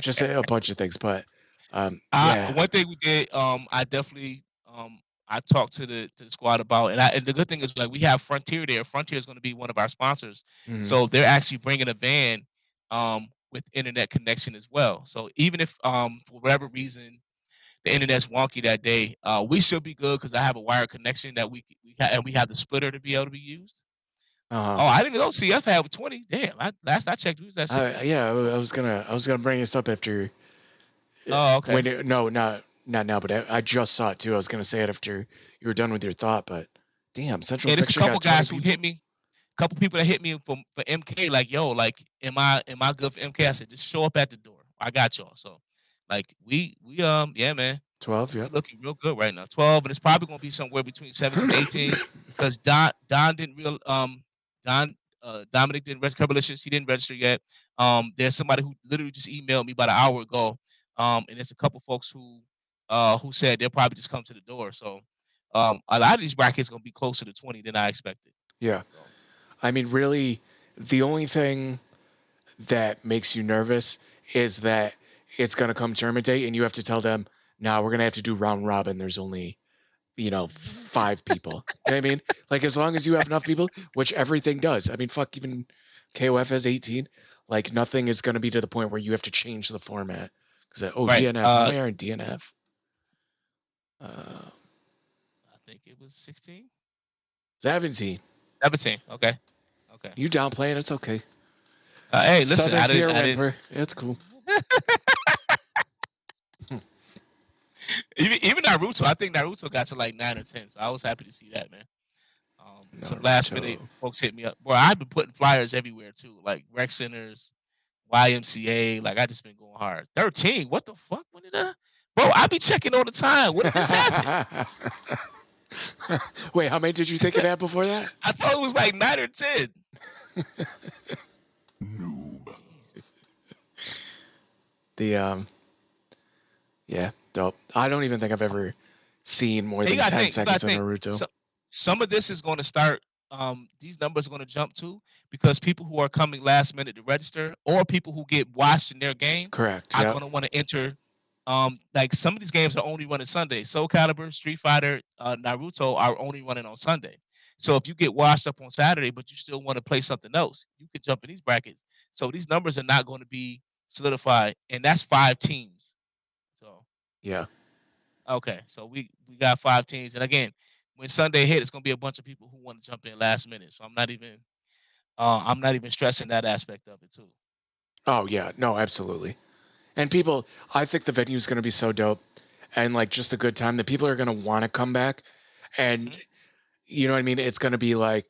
just a bunch of things. But yeah. One thing we did, I definitely, I talked to the squad about, and the good thing is like we have Frontier there. Frontier is going to be one of our sponsors, Mhm. so they're actually bringing a van, with internet connection as well. So even if, for whatever reason the internet's wonky that day, we should be good because I have a wire connection that and we have the splitter to be able to be used. Uh-huh. Oh, I didn't even know CF had 20. Damn, last I checked, we was at 16. Yeah, I was gonna bring this up after. Oh, okay. No, not now, but I just saw it too. I was gonna say it after you were done with your thought, but damn, Central Yeah, there's a Section couple got 20 guys who people. hit me. Couple people that hit me for MK, like, yo, like, am I good for MK? I said, just show up at the door. I got y'all. So, like, yeah, man, 12, we yeah. looking real good right now. 12, and it's probably gonna be somewhere between 17 and 18 because Don didn't real Don Dominic didn't register. He didn't register yet. There's somebody who literally just emailed me about an hour ago. And there's a couple folks who said they'll probably just come to the door. So, a lot of these brackets gonna be closer to 20 than I expected. Yeah. So. I mean, really, the only thing that makes you nervous is that it's gonna come tournament day and you have to tell them, "Nah, we're gonna have to do round robin. There's only 5 people." You know what I mean? Like, as long as you have enough people, which everything does. I mean, fuck, even KOF has 18. Like, nothing is gonna be to the point where you have to change the format. Because Right. DNF. How many are in DNF? I think it was 16. 17. 17. Okay. Okay. You downplaying? It's okay. Hey, listen, Southern I tier didn't. whimper. It's cool. Even Naruto, I think Naruto got to like 9 or 10, so I was happy to see that, man. Some last minute folks hit me up. Bro, I've been putting flyers everywhere too, like rec centers, YMCA. Like I just been going hard. 13. What the fuck? When did Bro, I be checking all the time. When did this happen? Wait, how many did you think it had before that? I thought it was like 9 or 10. Yeah, dope. I don't even think I've ever seen more than 10 seconds of Naruto. Some of this is going to start. These numbers are going to jump too because people who are coming last minute to register or people who get watched in their game, correct, are going to want to enter. Like some of these games are only running Sunday. Soul Calibur, Street Fighter, Naruto are only running on Sunday. So if you get washed up on Saturday, but you still want to play something else, you could jump in these brackets. So these numbers are not going to be solidified, and that's 5 teams. So yeah. Okay, so we got 5 teams, and again, when Sunday hit, it's gonna be a bunch of people who want to jump in last minute. So I'm not even stressing that aspect of it too. Oh yeah, no, absolutely. And people, I think the venue is going to be so dope, and like just a good time that people are going to want to come back, and you know what I mean. It's going to be like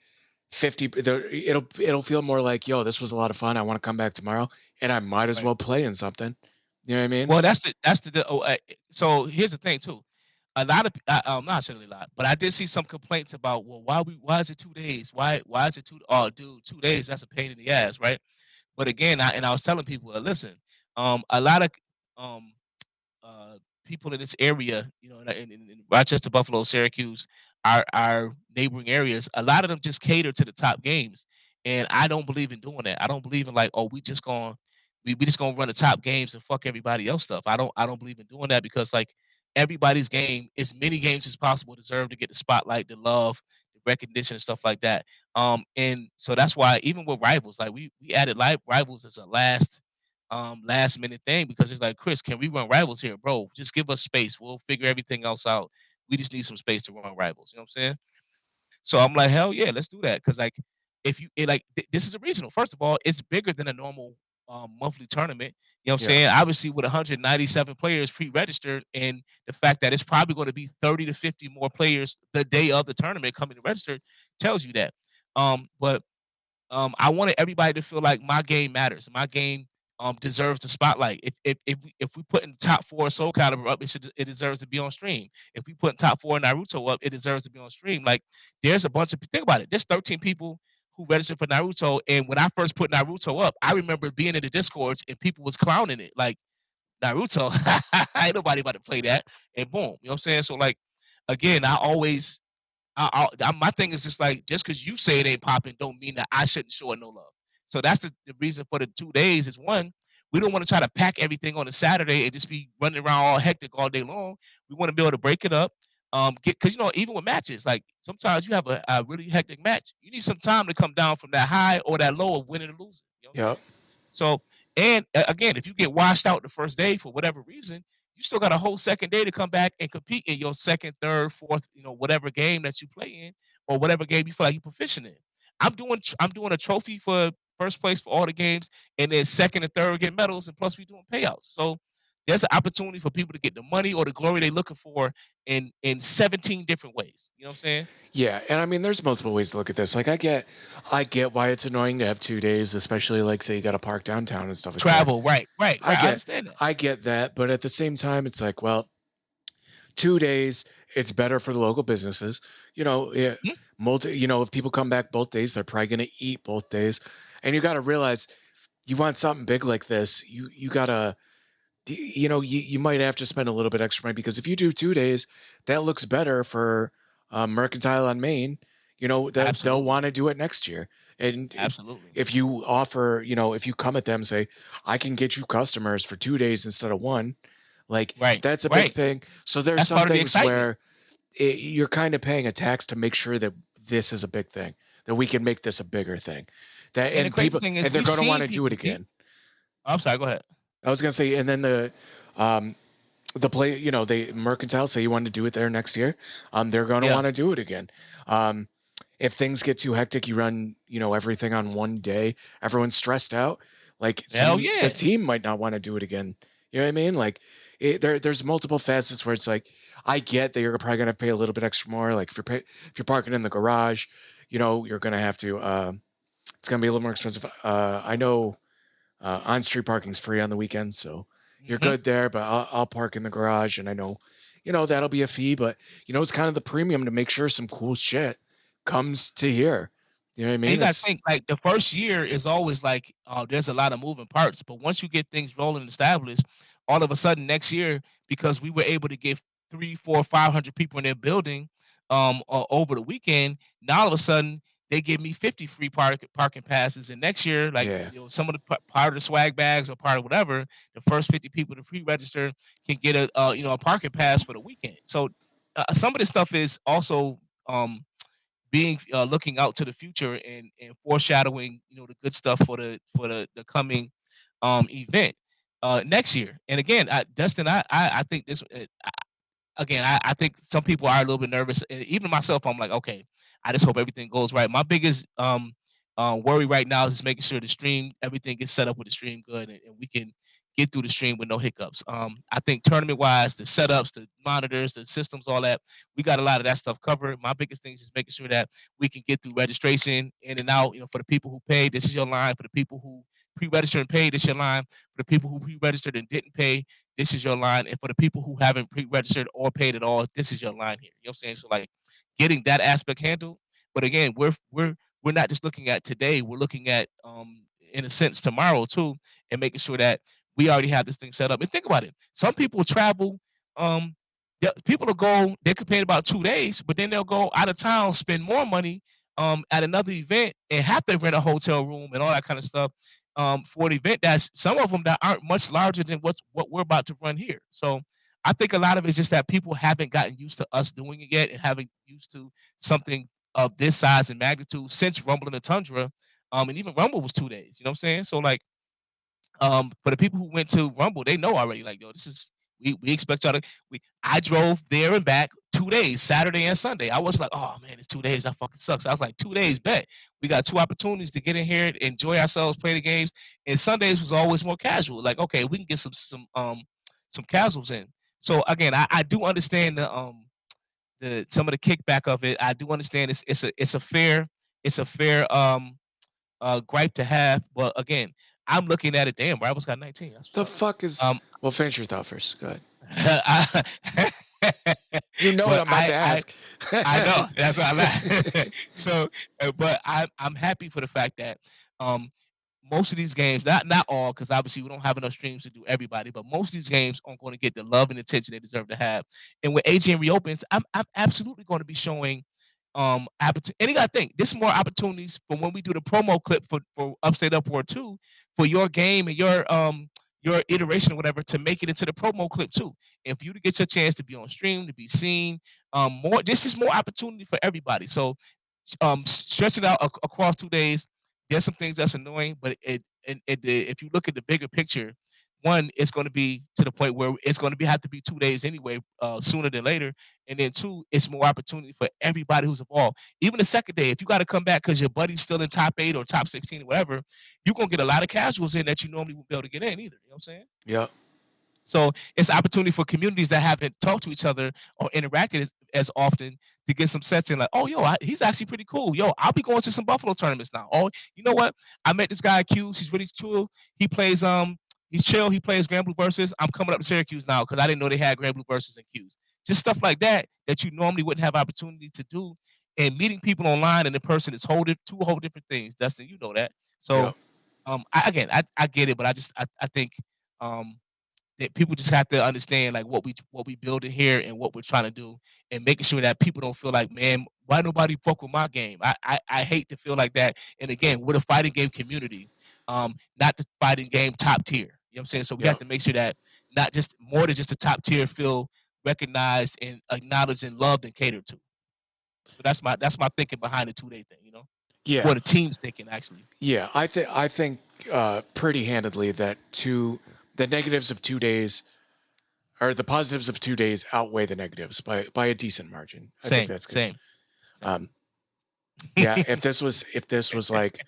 50. It'll feel more like, yo, this was a lot of fun. I want to come back tomorrow, and I might as well play in something. You know what I mean? Well, so here's the thing too. A lot of not necessarily a lot, but I did see some complaints about, well, why is it 2 days? Why is it 2? Oh, dude, 2 days, that's a pain in the ass, right? But again, I was telling people, listen, a lot of people in this area, in Rochester, Buffalo, Syracuse, our neighboring areas, a lot of them just cater to the top games, and I don't believe in doing that. I don't believe in like, oh, we just gonna run the top games and fuck everybody else stuff. I don't believe in doing that because like everybody's game, as many games as possible, deserve to get the spotlight, the love, the recognition, and stuff like that. And so that's why even with rivals, like we added rivals as a last minute thing because it's like, Chris, can we run rivals here, bro? Just give us space. We'll figure everything else out. We just need some space to run rivals. You know what I'm saying? So I'm like, hell yeah, let's do that. Because like, if you this is a regional. First of all, it's bigger than a normal monthly tournament. You know what I'm saying? Obviously, with 197 players pre-registered, and the fact that it's probably going to be 30 to 50 more players the day of the tournament coming to register tells you that. But I wanted everybody to feel like my game matters. My game deserves the spotlight. If we put in the top 4 Soul Calibur up, it deserves to be on stream. If we put top 4 Naruto up, it deserves to be on stream. Like there's a bunch of think about it. There's 13 people who registered for Naruto. And when I first put Naruto up, I remember being in the Discords and people was clowning it. Like, Naruto, ain't nobody about to play that. And boom, you know what I'm saying? So like, again, I always, my thing is just like, just because you say it ain't popping, don't mean that I shouldn't show it no love. So that's the reason for the 2 days is one, we don't want to try to pack everything on a Saturday and just be running around all hectic all day long. We want to be able to break it up. Because even with matches, like sometimes you have a really hectic match, you need some time to come down from that high or that low of winning or losing. You know what I'm saying? So, and again, if you get washed out the first day for whatever reason, you still got a whole second day to come back and compete in your second, third, fourth, whatever game that you play in or whatever game you feel like you're proficient in. I'm doing a trophy for first place for all the games, and then second and third get medals, and plus we doing payouts. So there's an opportunity for people to get the money or the glory they're looking for in 17 different ways. You know what I'm saying? Yeah, and I mean, there's multiple ways to look at this. Like, I get why it's annoying to have 2 days, especially like say you got to park downtown and stuff like Travel, that. right. I understand that. I get that, but at the same time, it's like, well, 2 days, it's better for the local businesses. If people come back both days, they're probably going to eat both days, and you got to realize, you want something big like this, you gotta. You might have to spend a little bit extra money, because if you do 2 days, that looks better for Mercantile on Main. They'll want to do it next year. And absolutely, if you offer, if you come at them and say, I can get you customers for 2 days instead of one, like that's a big thing. So there's some things where you're kind of paying a tax to make sure that this is a big thing, that we can make this a bigger thing. And the crazy thing is, they're going to want to do it again. I'm sorry, go ahead. I was gonna say, and then the they Mercantile say you want to do it there next year. They're gonna want to do it again. If things get too hectic, you run everything on one day. Everyone's stressed out. Like, the team might not want to do it again. You know what I mean? Like, there's multiple facets where it's like, I get that you're probably gonna pay a little bit extra more. Like if you're parking in the garage, you're gonna have to. It's gonna be a little more expensive. I know. On-street parking's free on the weekends, so you're good there. But I'll park in the garage, and I know, that'll be a fee. But it's kind of the premium to make sure some cool shit comes to here. You know what I mean? And you gotta think, like, the first year is always like, there's a lot of moving parts. But once you get things rolling and established, all of a sudden next year, because we were able to get 300, 400, 500 people in their building, over the weekend, now all of a sudden they give me 50 free parking passes, and next year, like some of the part of the swag bags or part of whatever, the first 50 people to pre-register can get a parking pass for the weekend. So some of this stuff is also being looking out to the future and foreshadowing the good stuff for the coming event next year. And again, Dustin, I think this. I think some people are a little bit nervous, and even myself, I'm like, okay, I just hope everything goes right. My biggest worry right now is just making sure everything gets set up with the stream good, and we can get through the stream with no hiccups. I think tournament-wise, the setups, the monitors, the systems, all that, we got a lot of that stuff covered. My biggest thing is just making sure that we can get through registration in and out. For the people who paid, this is your line. For the people who pre-registered and paid, this is your line. For the people who pre-registered and didn't pay, this is your line. And for the people who haven't pre-registered or paid at all, this is your line here. You know what I'm saying? So like getting that aspect handled. But again, we're not just looking at today. We're looking at in a sense tomorrow too, and making sure that we already have this thing set up. And think about it. Some people travel. People will go. They could pay about 2 days, but then they'll go out of town, spend more money at another event, and have to rent a hotel room and all that kind of stuff for an event that's some of them that aren't much larger than what we're about to run here. So I think a lot of it's just that people haven't gotten used to us doing it yet, and haven't used to something of this size and magnitude since Rumble in the Tundra. And even Rumble was 2 days. You know what I'm saying? So like, for the people who went to Rumble, they know already. Like, yo, this is we expect y'all to. I drove there and back 2 days, Saturday and Sunday. I was like, oh man, it's 2 days. That fucking sucks. I was like, 2 days, bet. We got 2 opportunities to get in here, enjoy ourselves, play the games. And Sundays was always more casual. Like, okay, we can get some casuals in. So again, I do understand some of the kickback of it. I do understand it's a fair gripe to have, but again, I'm looking at it. Damn, bro, I almost got 19. The fuck is? Well, finish your thought first. Go ahead. I, You know what I'm about to ask. I know. That's why I laugh. So, but I'm happy for the fact that um, most of these games, not all, because obviously we don't have enough streams to do everybody, but most of these games aren't going to get the love and attention they deserve to have. And when AGN reopens, I'm absolutely going to be showing opportunity. And you got to think, this is more opportunities for when we do the promo clip for Upstate Uproar 2 for your game and your iteration or whatever to make it into the promo clip too. And for you to get your chance to be on stream, to be seen, more. This is more opportunity for everybody. So stretch it out across 2 days. There's some things that's annoying, but if you look at the bigger picture, one, it's going to be to the point where it's going to have to be 2 days anyway, sooner than later. And then two, it's more opportunity for everybody who's involved. Even the second day, if you got to come back because your buddy's still in top 8 or top 16 or whatever, you're going to get a lot of casuals in that you normally wouldn't be able to get in either. You know what I'm saying? Yeah. So it's an opportunity for communities that haven't talked to each other or interacted as often to get some sets in. Like, oh, yo, he's actually pretty cool. Yo, I'll be going to some Buffalo tournaments now. Oh, you know what? I met this guy at Q's. He's really cool. He plays he's chill. He plays Grand Blue Versus. I'm coming up to Syracuse now because I didn't know they had Grand Blue Versus and Q's. Just stuff like that you normally wouldn't have opportunity to do. And meeting people online and in person is two whole different things. Dustin, you know that. So, I get it, but I think that people just have to understand like what we building here and what we're trying to do, and making sure that people don't feel like, man, why nobody fuck with my game? I hate to feel like that. And again, we're a fighting game community, not the fighting game top tier. You know what I'm saying? So we have to make sure that not just more than just the top tier feel recognized and acknowledged and loved and catered to. So that's my thinking behind the 2-day thing, you know? Yeah. What the team's thinking actually. Yeah, I think pretty handedly that the negatives of 2 days, or the positives of 2 days, outweigh the negatives by a decent margin. I think that's good. Same. Yeah, if this was like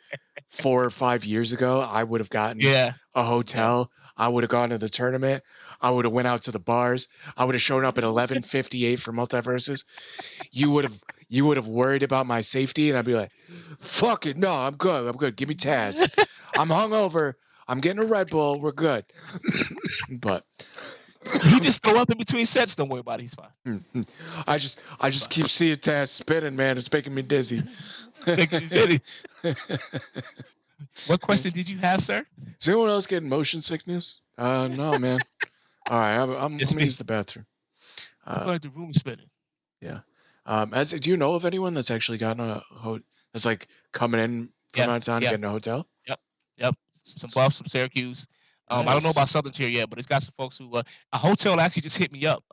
4 or 5 years ago, I would have gotten a hotel. Yeah. I would have gone to the tournament. I would have went out to the bars. I would have shown up at 11:58 for Multiversus. You would have worried about my safety, and I'd be like, "Fuck it, no, I'm good. Give me Taz. I'm hungover. I'm getting a Red Bull. We're good." But he just throw up in between sets. Don't worry about it. He's fine. I just keep seeing Taz spinning, man. It's making me dizzy. What question did you have, sir? Is anyone else getting motion sickness? No, man. All right, I'm gonna use the bathroom. I'm going to the room spinning. Yeah. Do you know of anyone that's actually gotten that's like coming in from out of town and getting a hotel? Yep. Some Buffs, some Syracuse. Nice. I don't know about Southern Tier yet, but it's got some folks who a hotel actually just hit me up.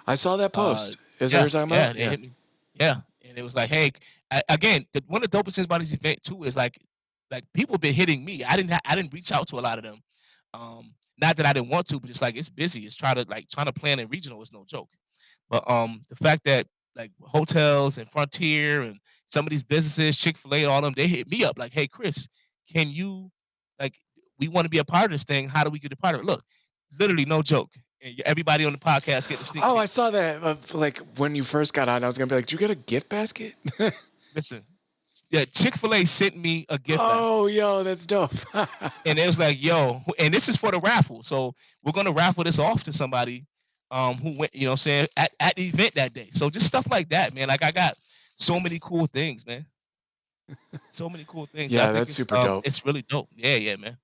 I saw that post. Is that what you're talking about? Yeah, they hit me. Yeah, and it was like, hey, again, one of the dopest things about this event too is like people been hitting me. I didn't reach out to a lot of them. Not that I didn't want to, but just like it's busy. It's trying to plan a regional is no joke. But the fact that like hotels and Frontier and some of these businesses, Chick-fil-A, all of them, they hit me up like, hey, Chris, can you, like, we want to be a part of this thing. How do we get a part of it? Look, literally no joke. And everybody on the podcast get the sneak. Oh, I saw that. Like when you first got on, I was gonna be like, "Did you get a gift basket?" Listen, yeah, Chick-fil-A sent me a gift basket. Oh, yo, that's dope. And it was like, yo, and this is for the raffle. So we're gonna raffle this off to somebody who went, you know what I'm saying, at the event that day. So just stuff like that, man. Like I got so many cool things, man. So many cool things. Yeah, that's super dope. It's really dope. Yeah, man.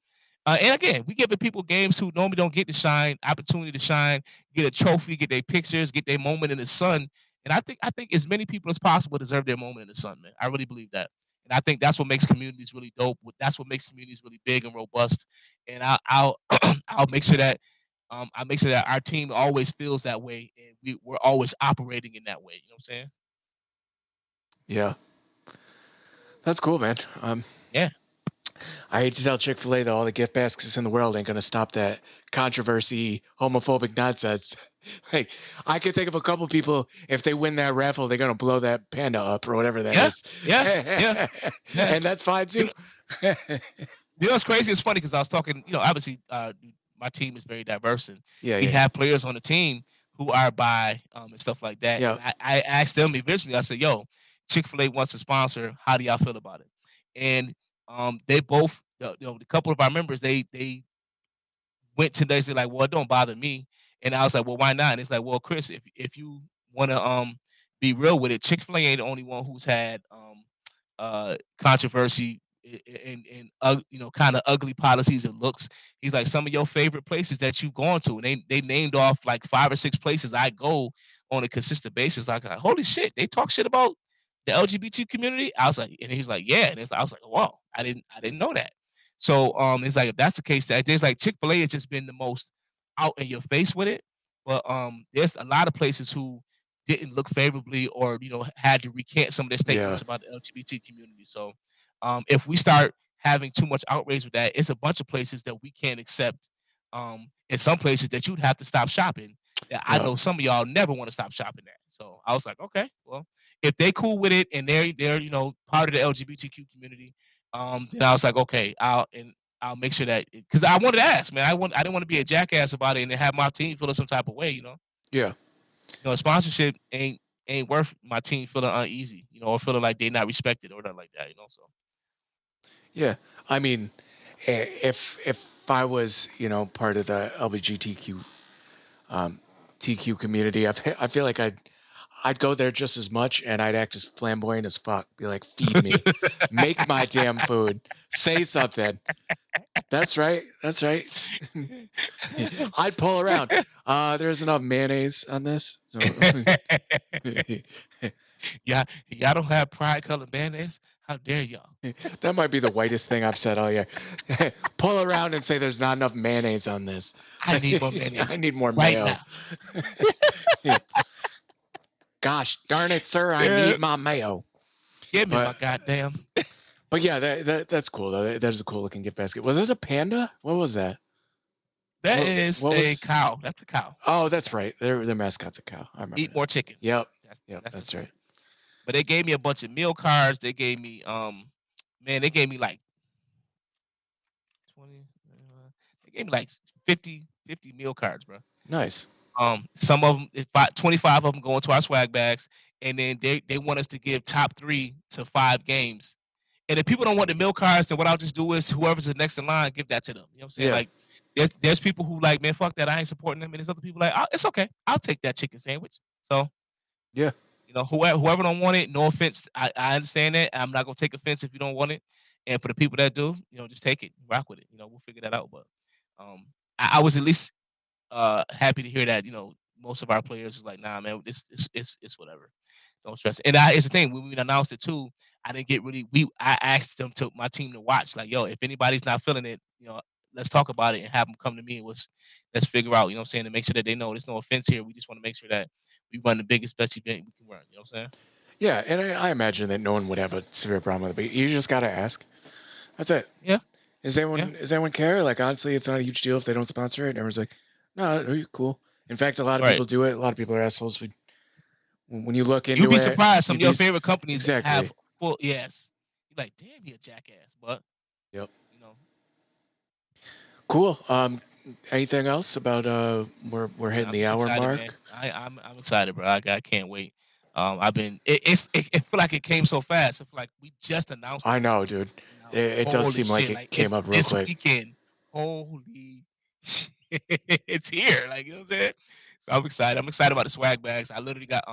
And again, we giving people games who normally don't get to shine, opportunity to shine, get a trophy, get their pictures, get their moment in the sun. And I think as many people as possible deserve their moment in the sun, man. I really believe that. And I think that's what makes communities really dope. That's what makes communities really big and robust. And I'll make sure that our team always feels that way, and we're always operating in that way. You know what I'm saying? Yeah. That's cool, man. Yeah. I hate to tell Chick-fil-A that all the gift baskets in the world ain't gonna stop that controversy, homophobic nonsense. Like, I can think of a couple people, if they win that raffle, they're gonna blow that panda up or whatever that is. Yeah. And that's fine too. You know what's crazy? It's funny because I was talking, obviously my team is very diverse, and we have players on the team who are bi and stuff like that. Yeah. And I asked them eventually, I said, yo, Chick-fil-A wants to sponsor. How do y'all feel about it? And they both, the couple of our members, they went to they said like, well, it don't bother me. And I was like, well, why not? And it's like, well, Chris, if you want to be real with it, Chick-fil-A ain't the only one who's had controversy and you know, kind of ugly policies and looks. He's like, some of your favorite places that you've gone to, and they named off like 5 or 6 places I go on a consistent basis. Like, holy shit, they talk shit about the LGBT community. I was like, and he's like, yeah, and I was like, wow, I didn't know that. So it's like, if that's the case, that there's like Chick-fil-A has just been the most out in your face with it, but there's a lot of places who didn't look favorably, or you know, had to recant some of their statements about the LGBT community. So if we start having too much outrage with that, it's a bunch of places that we can't accept. In some places that you'd have to stop shopping. That I know some of y'all never want to stop shopping at. So I was like, okay, well, if they cool with it and they're you know, part of the LGBTQ community, then I was like, okay, I'll make sure that, because I wanted to ask, man, I didn't want to be a jackass about it and have my team feel some type of way, you know. Yeah. You know, sponsorship ain't worth my team feeling uneasy, you know, or feeling like they're not respected or nothing like that, you know. So Yeah, I mean, if I was, you know, part of the LGBTQ TQ community, I feel like I'd go there just as much, and I'd act as flamboyant as fuck. Be like, feed me, make my damn food, say something. That's right. That's right. I'd pull around. There's enough mayonnaise on this. So yeah, y'all don't have pride colored mayonnaise. How dare y'all? That might be the whitest thing I've said all year. Pull around and say there's not enough mayonnaise on this. I need more mayonnaise. I need more right mayo. Now. Gosh darn it, sir! I need my mayo. Give me my goddamn. But yeah, that's cool though. That is a cool looking gift basket. Was this a panda? What was that? That is a cow. That's a cow. Oh, that's right. Their mascot's a cow. I remember. Eat more chicken. Yep. That's right. But they gave me a bunch of meal cards. They gave me man, they gave me like 20. They gave me like 50 meal cards, bro. Nice. Some of them, 25 of them go into our swag bags, and then they want us to give top 3 to 5 games. And if people don't want the meal cards, then what I'll just do is whoever's the next in line, give that to them. You know what I'm saying? Yeah. Like there's people who like, man, fuck that, I ain't supporting them, and there's other people like, oh, it's okay, I'll take that chicken sandwich. So yeah, you know, whoever don't want it, no offense, I understand that. I'm not gonna take offense if you don't want it. And for the people that do, you know, just take it, rock with it. You know, we'll figure that out. But I was at least happy to hear that, you know, most of our players was like, nah, man, it's whatever. Don't stress. And it's the thing, when we announced it too, I didn't get really I asked them to my team to watch, like, yo, if anybody's not feeling it, you know, let's talk about it and have them come to me and let's figure out, you know what I'm saying, to make sure that they know there's no offense here. We just want to make sure that we run the biggest, best event we can run. You know what I'm saying? Yeah, and I imagine that no one would have a severe problem with it, but you just gotta ask. That's it. Yeah. Does anyone care? Like, honestly, it's not a huge deal if they don't sponsor it. And everyone's like, no, you're cool. In fact, a lot of people do it. A lot of people are assholes. When you look into it, you'd be surprised. Some of your favorite companies have full. Yes. You're like, damn, you're a jackass. But yep. You know. Cool. Anything else about we're hitting the hour mark? Man. I'm excited, bro. I can't wait. I've been. It feel like it came so fast. It feel like we just announced it. I know, dude. You know, it does seem like it came up real quick. This weekend. Holy shit. It's here. Like, you know what I'm saying? So I'm excited. I'm excited about the swag bags. I literally got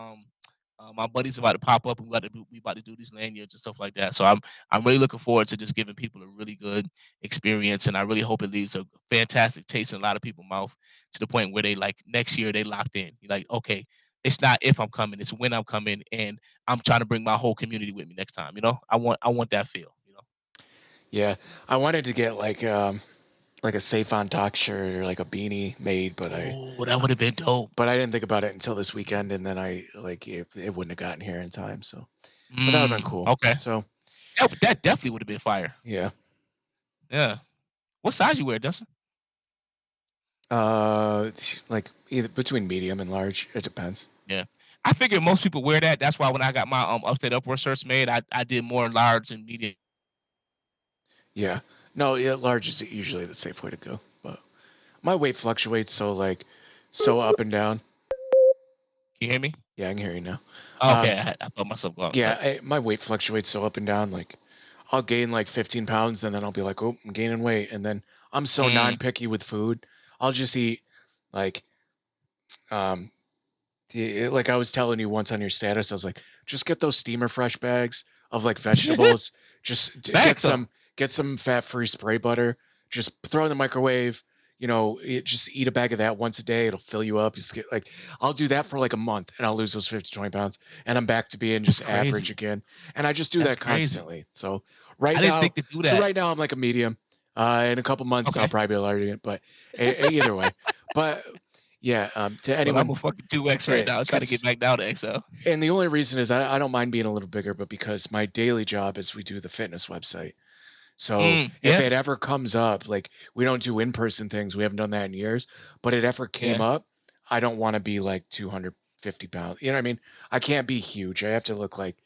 my buddies about to pop up, and we about to do these lanyards and stuff like that. So I'm really looking forward to just giving people a really good experience, and I really hope it leaves a fantastic taste in a lot of people's mouth, to the point where they, like, next year they locked in. You're like, okay, it's not if I'm coming, it's when I'm coming, and I'm trying to bring my whole community with me next time. You know, I want that feel. You know. Yeah, I wanted to get like a Safe on Talk shirt or like a beanie made, but that would have been dope. But I didn't think about it until this weekend, and then it wouldn't have gotten here in time. So, but that would have been cool. Okay. So that definitely would have been fire. Yeah. Yeah. What size you wear, Dustin? Like either between medium and large. It depends. Yeah. I figured most people wear that. That's why when I got my Upstate Uproar shirts made, I did more large and medium. Yeah. No, yeah, large is usually the safe way to go. But my weight fluctuates so up and down. Can you hear me? Yeah, I can hear you now. Okay, I thought myself going. Yeah, my weight fluctuates so up and down. Like, I'll gain like 15 pounds, and then I'll be like, oh, I'm gaining weight. And then I'm so non-picky with food. I'll just eat like, like I was telling you once on your status, I was like, just get those steamer fresh bags of like vegetables. Just get some fat-free spray butter. Just throw in the microwave. Just eat a bag of that once a day. It'll fill you up. I'll do that for like a month, and I'll lose those 50, 20 pounds, and I'm back to being just average again. And I just do that constantly. So right now I'm like a medium. In a couple months I'll probably be a large, but either way. But yeah, to anyone, I'm a fucking 2X right now. I'm trying to get back down to XL. And the only reason is I don't mind being a little bigger, but because my daily job is we do the fitness website. So if it ever comes up, like we don't do in-person things, we haven't done that in years, but it ever came up, I don't want to be like 250 pounds. You know what I mean? I can't be huge. I have to look like,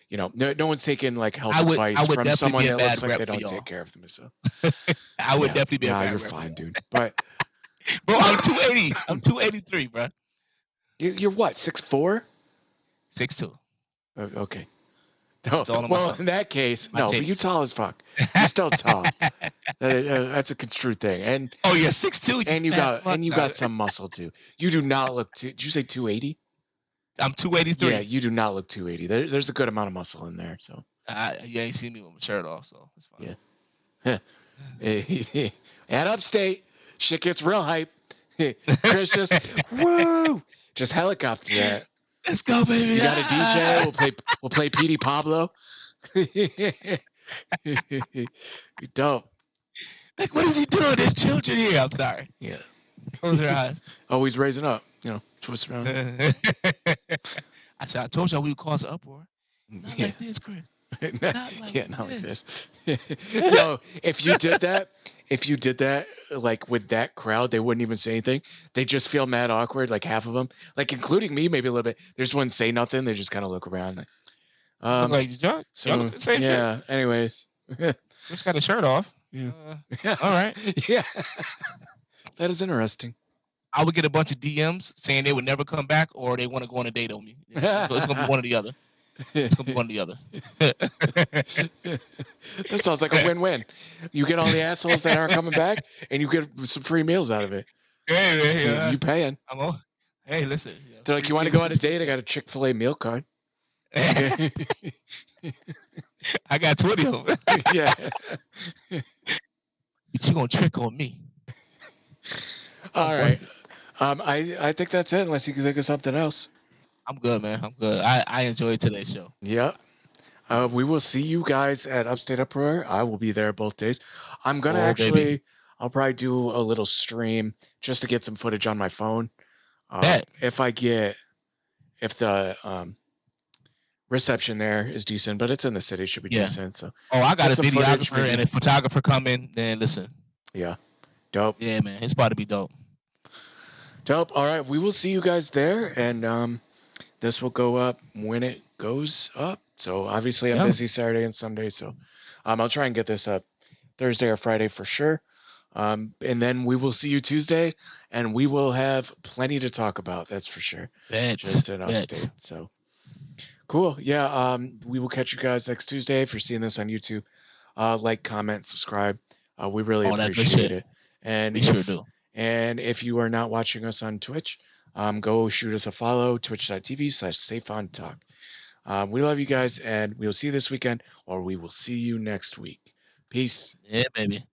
no one's taking like health advice from someone that looks like they don't take care of themselves. I would definitely be a bad you're fine, dude. But bro, I'm 280. I'm 283, bro. You're what? 6'4"? 6'2". Okay. In that case, but you're tall as fuck. You're still tall. That's a construed thing. And you're 6'2", and you got some muscle too. You do not look. Did you say 280? I'm 283. Yeah, you do not look 280. There's a good amount of muscle in there. So you ain't seen me with my shirt off, so it's fine. Yeah. At Upstate, shit gets real hype. Chris just woo, just helicopter that. Let's go, baby. You got a DJ? We'll play Petey Pablo. Dope. Like, what is he doing? There's children here. I'm sorry. Yeah. Close your eyes. Oh, he's raising up. Twist around. I said, I told y'all we would cause an uproar. Not like this, Chris. Not like this. Yo, if you did that, like with that crowd, they wouldn't even say anything. They just feel mad awkward, like half of them, like including me, maybe a little bit. They just wouldn't say nothing. They just kind of look around. Like, y'all look the same shit. Anyways. Just got a shirt off. Yeah. All right. Yeah. That is interesting. I would get a bunch of DMs saying they would never come back or they want to go on a date on me. It's going to be one or the other. It's going to be one or the other. That sounds like a win-win. You get all the assholes that aren't coming back, and you get some free meals out of it. Hey, man, you paying. Hey, listen. They're like, you want to go on a date? I got a Chick-fil-A meal card. I got 20 of them. Yeah. But you going to trick on me. All right. I think that's it, unless you can think of something else. I'm good, man. I'm good. I enjoyed today's show. Yeah. We will see you guys at Upstate Uproar. I will be there both days. I'm going to I'll probably do a little stream just to get some footage on my phone. If the reception there is decent, but it's in the city, it should be decent. So. I got a videographer and a photographer coming. Then listen. Yeah. Dope. Yeah, man. It's about to be dope. Dope. All right. We will see you guys there. And this will go up when it goes up. So obviously I'm busy Saturday and Sunday. So I'll try and get this up Thursday or Friday for sure. And then we will see you Tuesday, and we will have plenty to talk about. That's for sure. Just in Upstate. So cool. Yeah. We will catch you guys next Tuesday. If you're seeing this on YouTube, like, comment, subscribe. We really appreciate it. And sure do. And if you are not watching us on Twitch, go shoot us a follow, twitch.tv/SafeOnTalk. We love you guys, and we'll see you this weekend, or we will see you next week. Peace. Yeah, baby.